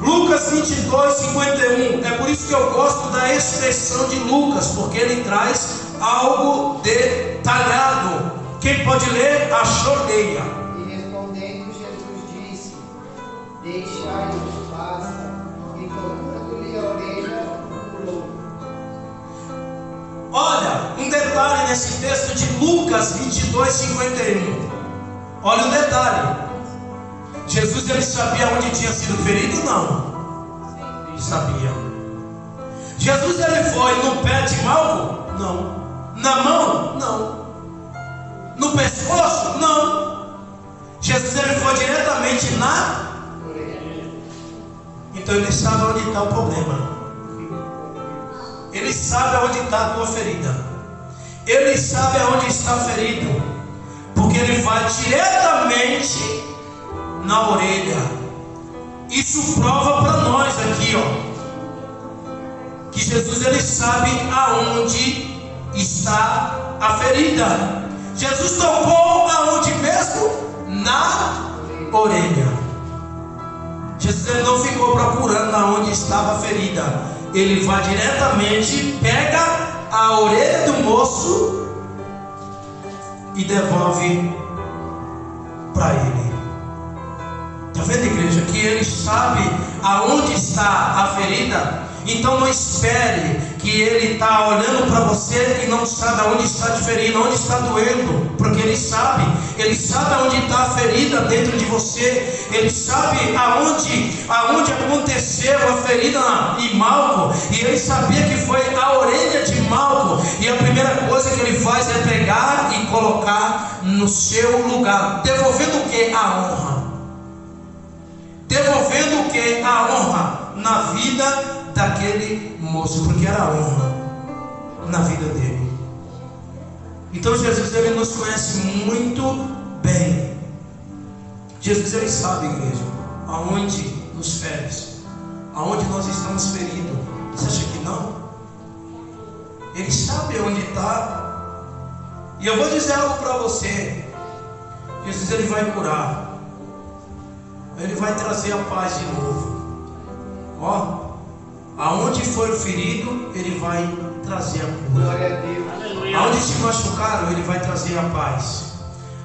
Lucas 22, 51. É por isso que eu gosto da expressão de Lucas, porque ele traz algo detalhado. Quem pode ler, achou, leia. E Deixai-os, basta. E tocando-lhe a orelha, pulou. Olha, um detalhe nesse texto de Lucas 22:51. Olha o detalhe. Jesus, ele sabia onde tinha sido ferido? Não. Sabia. Jesus, ele foi no pé de Malco? Não. Na mão? Não. No pescoço? Não. Jesus, ele foi diretamente na... Então ele sabe onde está o problema. Ele sabe onde está a tua ferida. Ele sabe onde está ferido. Porque ele vai diretamente na orelha. Isso prova para nós aqui, ó, que Jesus, ele sabe aonde está a ferida. Jesus tocou aonde mesmo? Na orelha. Jesus, ele não ficou procurando aonde estava a ferida. Ele vai diretamente, pega a orelha do moço e devolve para ele. Está vendo, igreja? Que ele sabe aonde está a ferida. Então não espere que ele está olhando para você e não sabe aonde está te ferindo, onde está doendo, porque ele sabe aonde está a ferida dentro de você. Ele sabe aonde aconteceu a ferida em Malco, e ele sabia que foi a orelha de Malco, e a primeira coisa que ele faz é pegar e colocar no seu lugar, devolvendo o que? A honra. Devolvendo o que? A honra na vida daquele moço, porque era honra na vida dele. Então Jesus, ele nos conhece muito bem. Jesus, ele sabe, igreja, aonde nos fere, aonde nós estamos feridos. Você acha que não? Ele sabe onde está. E eu vou dizer algo para você. Jesus, ele vai curar. Ele vai trazer a paz de novo. Ó, aonde foi o ferido, ele vai trazer a cura. Glória a Deus. Aonde te machucaram, ele vai trazer a paz.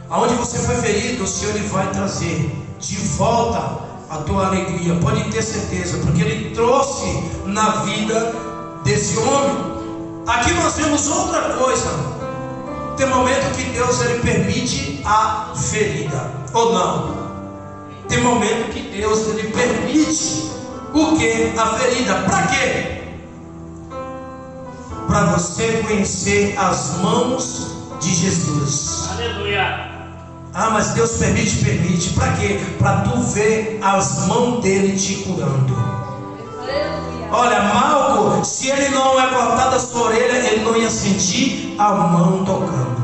Aonde você foi ferido, o Senhor, ele vai trazer de volta a tua alegria. Pode ter certeza, porque ele trouxe na vida desse homem. Aqui nós vemos outra coisa. Tem momento que Deus, ele permite a ferida, ou não? Tem momento que Deus, ele permite o que? A ferida. Para quê? Para você conhecer as mãos de Jesus. Aleluia. Ah, mas Deus permite. Para quê? Para tu ver as mãos dele te curando. Olha, Malco, se ele não é cortado a sua orelha, ele não ia sentir a mão tocando.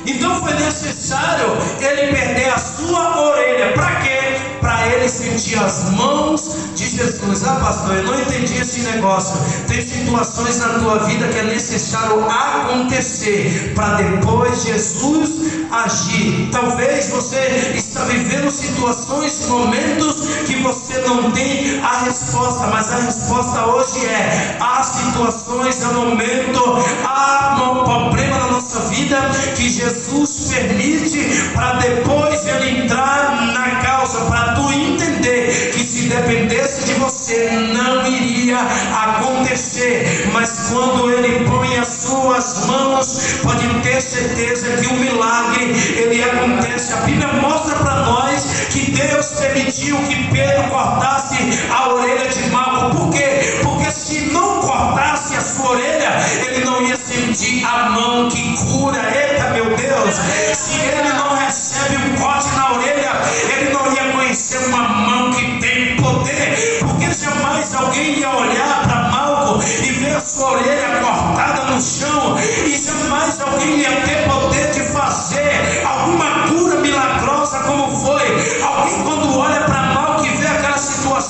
Então foi necessário ele perder a sua orelha. Para quê? Para ele sentir as mãos de Jesus. Ah, pastor, eu não entendi esse negócio. Tem situações na tua vida que é necessário acontecer para depois Jesus agir. Talvez você está vivendo situações, momentos que você não tem a resposta, mas a resposta hoje é: há situações, há momento, há um problema na nossa vida que Jesus permite para depois ele entrar na causa, para tu entender que se dependesse de você não iria acontecer, mas quando ele põe as suas mãos, pode ter certeza que o milagre ele acontece. A Bíblia mostra para nós que Deus permitiu que Pedro cortasse a orelha de Malco. Por quê? Porque se não cortasse a sua orelha, ele não ia sentir a mão que cura. Eita, meu Deus! Se ele não recebe um corte na orelha, ele não ia conhecer uma mão que tem poder, porque jamais alguém ia olhar para Malco e ver a sua orelha cortada no chão, e jamais alguém ia ter poder de fazer alguma cura milagrosa como foi. Alguém, quando olha para Malco e vê aquela situação,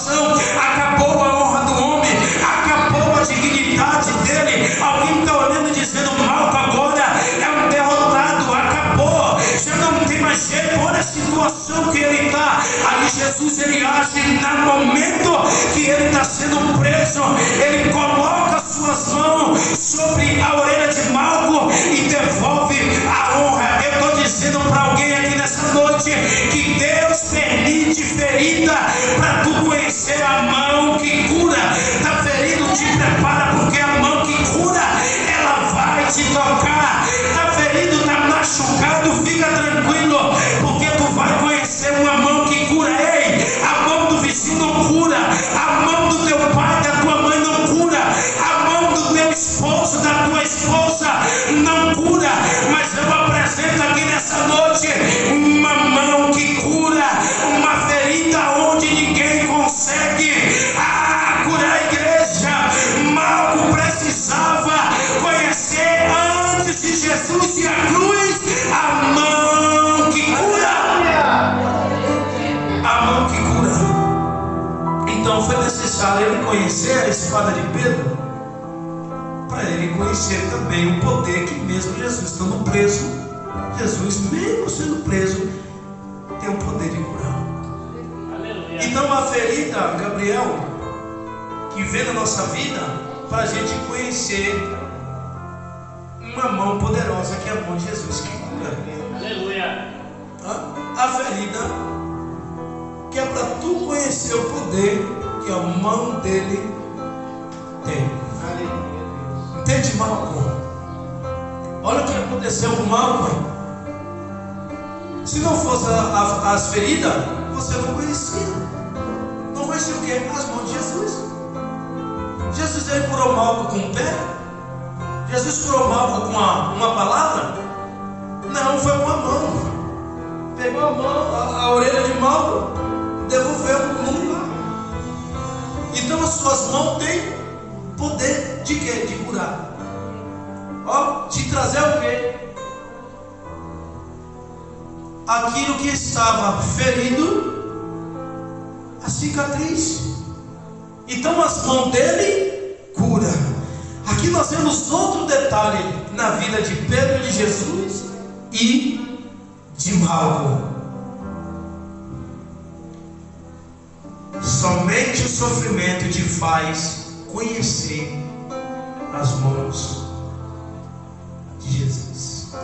prepara, porque a mão que cura, ela vai te tocar. Está ferido, está machucado, fica tranquilo, porque tu vai conhecer uma mão que cura. Ei, a mão do vizinho não cura, a mão do teu pai, da tua mãe não cura, a mão do teu esposo, da tua esposa não cura, mas eu apresento aqui nessa noite uma mão que cura, uma ferida onde ninguém consegue curar a igreja. Malco precisava conhecer antes de Jesus e a cruz a mão que cura. A mão que cura. Então foi necessário ele conhecer a espada de Pedro, para ele conhecer também o poder que mesmo Jesus estando preso, Jesus mesmo sendo preso, tem o poder de curar. Aleluia. Então a ferida, Gabriel, que vem na nossa vida, para a gente conhecer uma mão poderosa, que é a mão de Jesus que cura. Aleluia. A ferida, que é para tu conhecer o poder que a mão dele tem. Entende, Malco? Olha o que aconteceu com Malco. Se não fosse as feridas, você não conhecia. Não conhecia o quê? As mãos de Jesus. Jesus, ele curou Malco com o pé? Jesus curou Malco com uma palavra? Não, foi com a mão. Pegou a mão, a orelha de Malco, devolveu no lugar. Então as suas mãos têm poder de quê? De curar. De trazer o quê? Aquilo que estava ferido, a cicatriz. Então as mãos dele cura. Aqui nós temos outro detalhe na vida de Pedro, de Jesus e de Malco. Somente o sofrimento te faz conhecer as mãos de Jesus.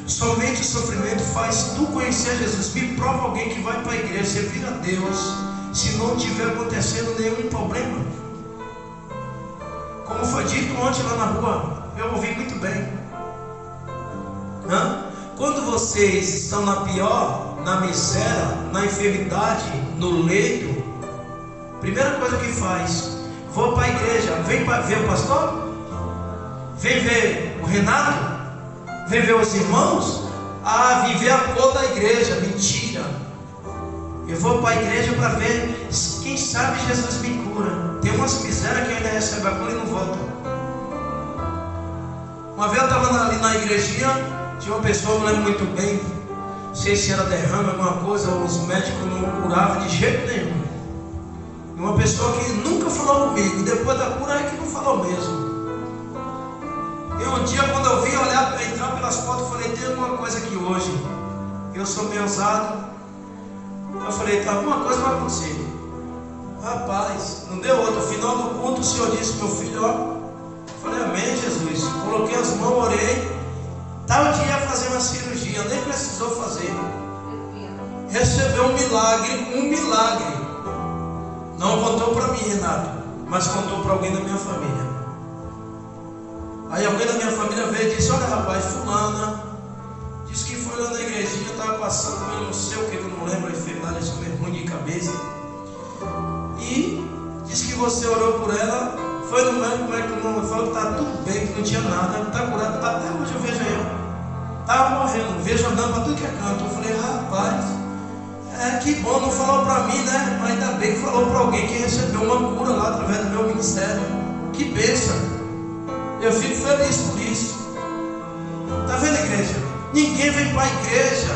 Somente o sofrimento faz tu conhecer Jesus. Me prova alguém que vai para a igreja, servir a Deus, se não tiver acontecendo nenhum problema. Como foi dito ontem lá na rua, eu ouvi muito bem. Quando vocês estão na pior, na miséria, na enfermidade, no leito, primeira coisa que faz, vou para a igreja. Vem para ver o pastor? Vem ver o Renato? Vem ver os irmãos? Viver a cor da igreja. Mentira. Eu vou para a igreja para ver, quem sabe Jesus me cura. Tem umas misérias que ainda recebe a cura e não volta. Uma vez eu estava ali na igrejinha, tinha uma pessoa, não lembro muito bem, não sei se era derrame, alguma coisa, ou os médicos não curavam de jeito nenhum. E uma pessoa que nunca falou comigo, e depois da cura é que não falou mesmo. E um dia, quando eu vim olhar, entrar pelas portas, eu falei, tem alguma coisa aqui hoje, eu sou meio ousado. Eu falei, tá, alguma coisa vai acontecer. Rapaz, não deu outro. No final do culto, o Senhor disse, meu filho, eu falei, amém, Jesus. Coloquei as mãos, orei. Tal dia ia fazer uma cirurgia, nem precisou fazer. Recebeu um milagre. Não contou para mim, Renato, mas contou para alguém da minha família. Aí alguém da minha família veio e disse, olha rapaz, fulana disse que foi lá na igrejinha, estava passando por não sei o que, eu não lembro a enfermidade, acho que é ruim de cabeça. E disse que você orou por ela, foi no médico, falou que está tudo bem, que não tinha nada, está curado, tá, até hoje eu vejo ela. Estava morrendo, vejo andando para tudo que é canto. Eu falei, rapaz, que bom, não falou para mim, né? Mas ainda bem que falou para alguém que recebeu uma cura lá através do meu ministério. Que bênção. Eu fico feliz por isso. Está vendo, igreja? Ninguém vem para a igreja,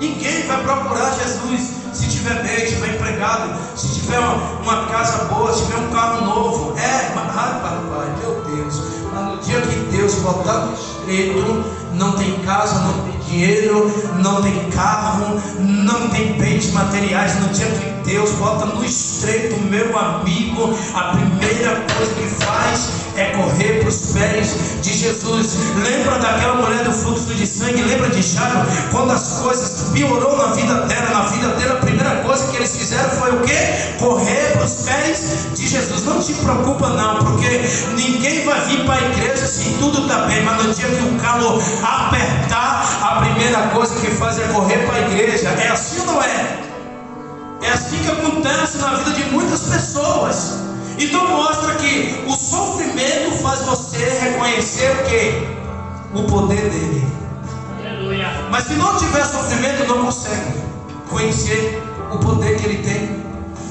ninguém vai procurar Jesus se tiver bem, se tiver empregado, se tiver uma casa boa, se tiver um carro novo. Papai, meu Deus, mas no dia que Deus botar no estreito, não tem casa, não tem dinheiro, não tem carro, não tem bens materiais. No dia que Deus bota no estreito, meu amigo, a primeira coisa que faz é correr para os pés de Jesus. Lembra daquela mulher do fluxo de sangue? Lembra de Jairo? Quando as coisas piorou na vida dela, a primeira coisa que eles fizeram foi o quê? Correr para os pés de Jesus. Não te preocupa não, porque ninguém vai vir para a igreja se tudo está bem, mas no dia que o calo apertar, a primeira coisa que faz é correr para a igreja. É assim ou não é? É assim que acontece na vida de muitas pessoas. Então mostra que o sofrimento faz você reconhecer o quê? O poder dele. Aleluia. Mas se não tiver sofrimento, não consegue conhecer o poder que ele tem.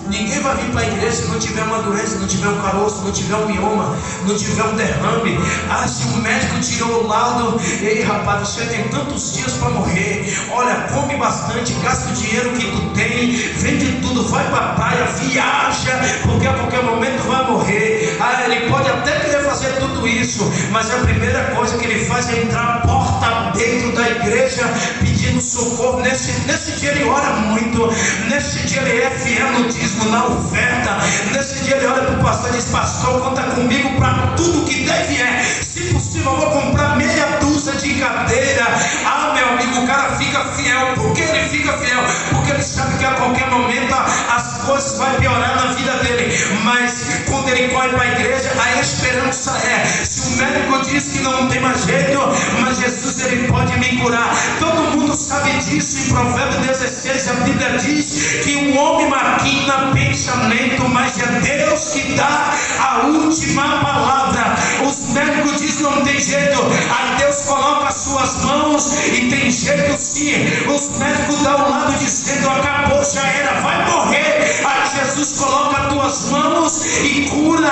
Ninguém vai vir para a igreja se não tiver uma doença, não tiver um caroço, não tiver um mioma, não tiver um derrame. Ah, se o médico tirou o laudo, ei rapaz, você tem tantos dias para morrer. Olha, come bastante, gasta o dinheiro que tu tem, vende tudo, vai para a praia, viaja, porque a qualquer momento vai morrer. Ah, ele pode até querer fazer tudo isso, mas a primeira coisa que ele faz é entrar a porta dentro da igreja pedindo socorro. Nesse dia ele ora muito, nesse dia ele é fiel no dízimo, na oferta. Nesse dia ele olha para o pastor e diz: pastor, conta comigo para tudo que deve é. Se possível eu vou comprar meia dúzia de cadeira. Ah, meu amigo, o cara fica fiel. Por que ele fica fiel? Porque ele sabe que a qualquer momento as coisas vão piorar na vida dele. Mas quando ele corre para a igreja, a esperança é: se o médico diz que não tem mais jeito, mas Jesus ele pode me curar. Todo mundo sabe disso. Em Provérbios 16 a Bíblia diz que o homem maquina pensamento, mas é Deus que dá a última palavra. Os médicos dizem não tem jeito, aí Deus coloca as suas mãos e tem jeito sim. Os médicos dão um lado dizendo acabou, já era, vai morrer. Aí Jesus coloca as tuas mãos e cura,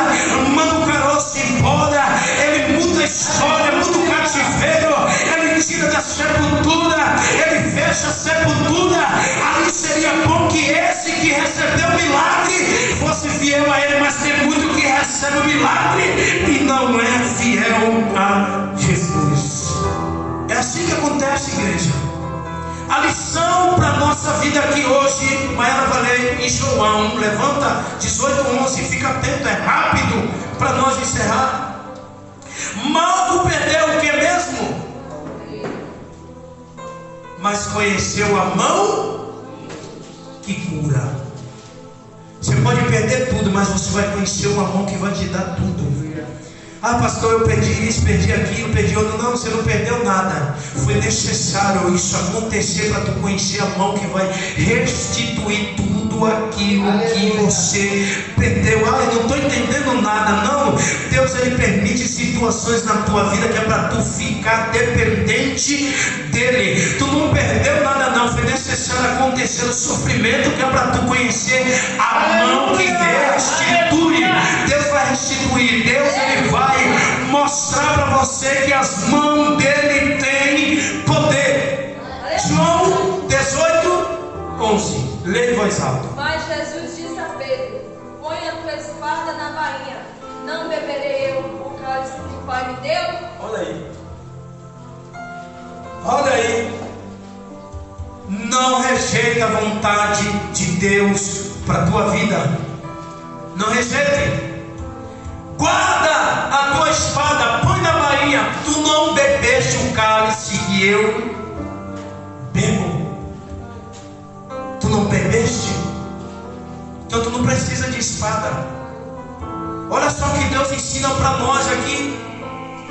manda o caroço embora. Ele muda a história, muda o cativeiro, ele tira da sepultura, ele fecha a sepultura. Aí seria bom que esse que recebeu o milagre fosse fiel a ele, mas tem muito que recebe o milagre e não é fiel a Jesus. É assim que acontece, igreja. A lição para a nossa vida aqui hoje, Maiara vai ler em João, levanta 18:11, fica atento, é rápido para nós encerrar. Malco perdeu o que mesmo? Mas conheceu a mão que cura. Você pode perder tudo, mas você vai conhecer uma mão que vai te dar tudo. Ah, pastor, eu perdi isso, perdi aquilo, perdi outro. Não, você não perdeu nada. Foi necessário isso acontecer para tu conhecer a mão que vai restituir tudo aquilo que você perdeu. Ah, eu não estou entendendo nada. Não, Deus ele permite situações na tua vida que é para tu ficar dependente dele. Tu não perdeu nada não, foi necessário acontecer o sofrimento que é para tu conhecer a mão que restitui. Deus vai restituir, Deus ele vai mostrar para você que as mãos dele têm poder. João 18:11, lê em voz alta. Mas Jesus disse a Pedro: põe a tua espada na bainha, não beberei eu o cálice que o Pai me deu? Olha aí, olha aí. Não rejeita a vontade de Deus para a tua vida. Não rejeite. Guarda a tua espada, põe na bainha. Tu não bebeste o cálice que eu bebo. Tu não bebeste? Então tu não precisa de espada. Olha só o que Deus ensina para nós aqui.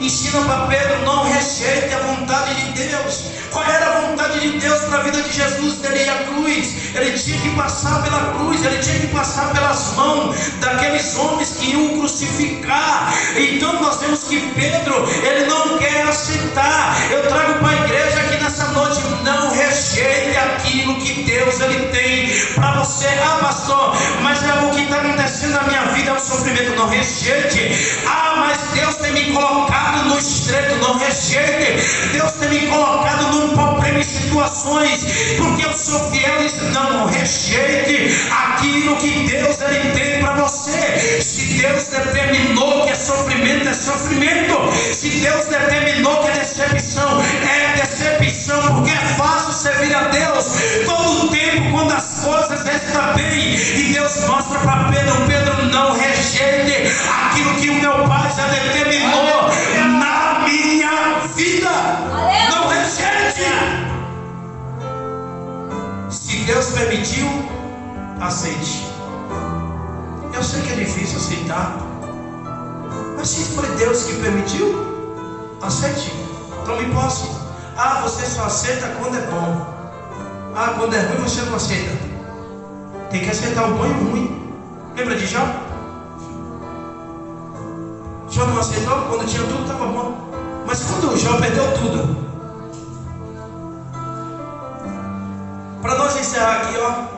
Ensina para Pedro: não rejeite a vontade de Deus. Qual era a vontade de Deus para a vida de Jesus? Ele ia à cruz, ele tinha que passar pela cruz, ele tinha que passar pelas mãos daqueles homens que iam crucificar. Então nós vemos que Pedro, ele não quer aceitar. Eu trago para a igreja aqui nessa noite: não rejeite aquilo que Deus ele tem para você. Ah, pastor, mas é o que está acontecendo na minha vida, é um sofrimento. Não rejeite. Ah, mas Deus tem me colocado no estreito. Não rejeite. Deus tem me colocado no problema em situações, porque eu sou fiel. Não rejeite aquilo que Deus ele tem para você. Se Deus determinou que é sofrimento, é sofrimento. Se Deus determinou que é decepção, é decepção, porque é fácil servir a Deus todo o tempo quando as coisas estão bem. E Deus mostra para Pedro: Pedro, não rejeite aquilo que o meu Pai já determinou na minha vida. Não rejeite. Se Deus permitiu, aceite. sei que é difícil aceitar, mas se foi Deus que permitiu, aceite. Tome posse. Ah, você só aceita quando é bom. Ah, quando é ruim você não aceita. Tem que aceitar o bom e o ruim. Lembra de Jó? Jó não aceitou, quando tinha tudo estava bom. Mas quando Jó perdeu tudo, para nós encerrar aqui, ó,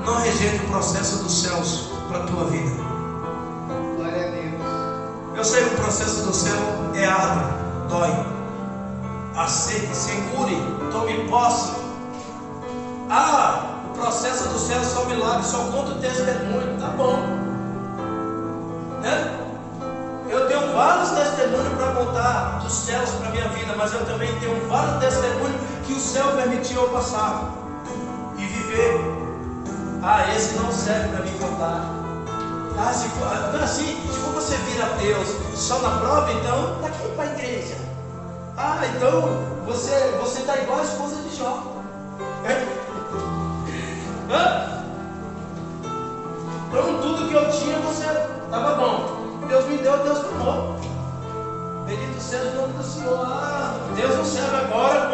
não rejeite o processo dos céus para a tua vida. Glória a Deus. Eu sei que o processo do céu é árduo, dói. Aceite, segure, tome posse. Ah, o processo do céu é só milagre, só conta o testemunho, tá bom, né? Eu tenho vários testemunhos para contar dos céus para a minha vida, mas eu também tenho vários testemunhos que o céu permitiu eu passar e viver. Ah, esse não serve para me contar. Ah, se for você vir a Deus só na prova, então está aqui para a igreja. Ah, então você está igual a esposa de Jó. Então tudo que eu tinha você estava bom. Deus me deu, Deus tomou. Bendito seja o nome do Senhor. Ah, Deus não serve agora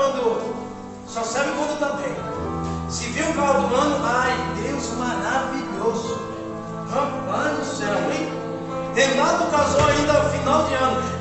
só serve quando está bem. Se vir um carro do ano, ai, Deus maravilhoso. Rapaz do céu, hein? Renato casou ainda no final de ano.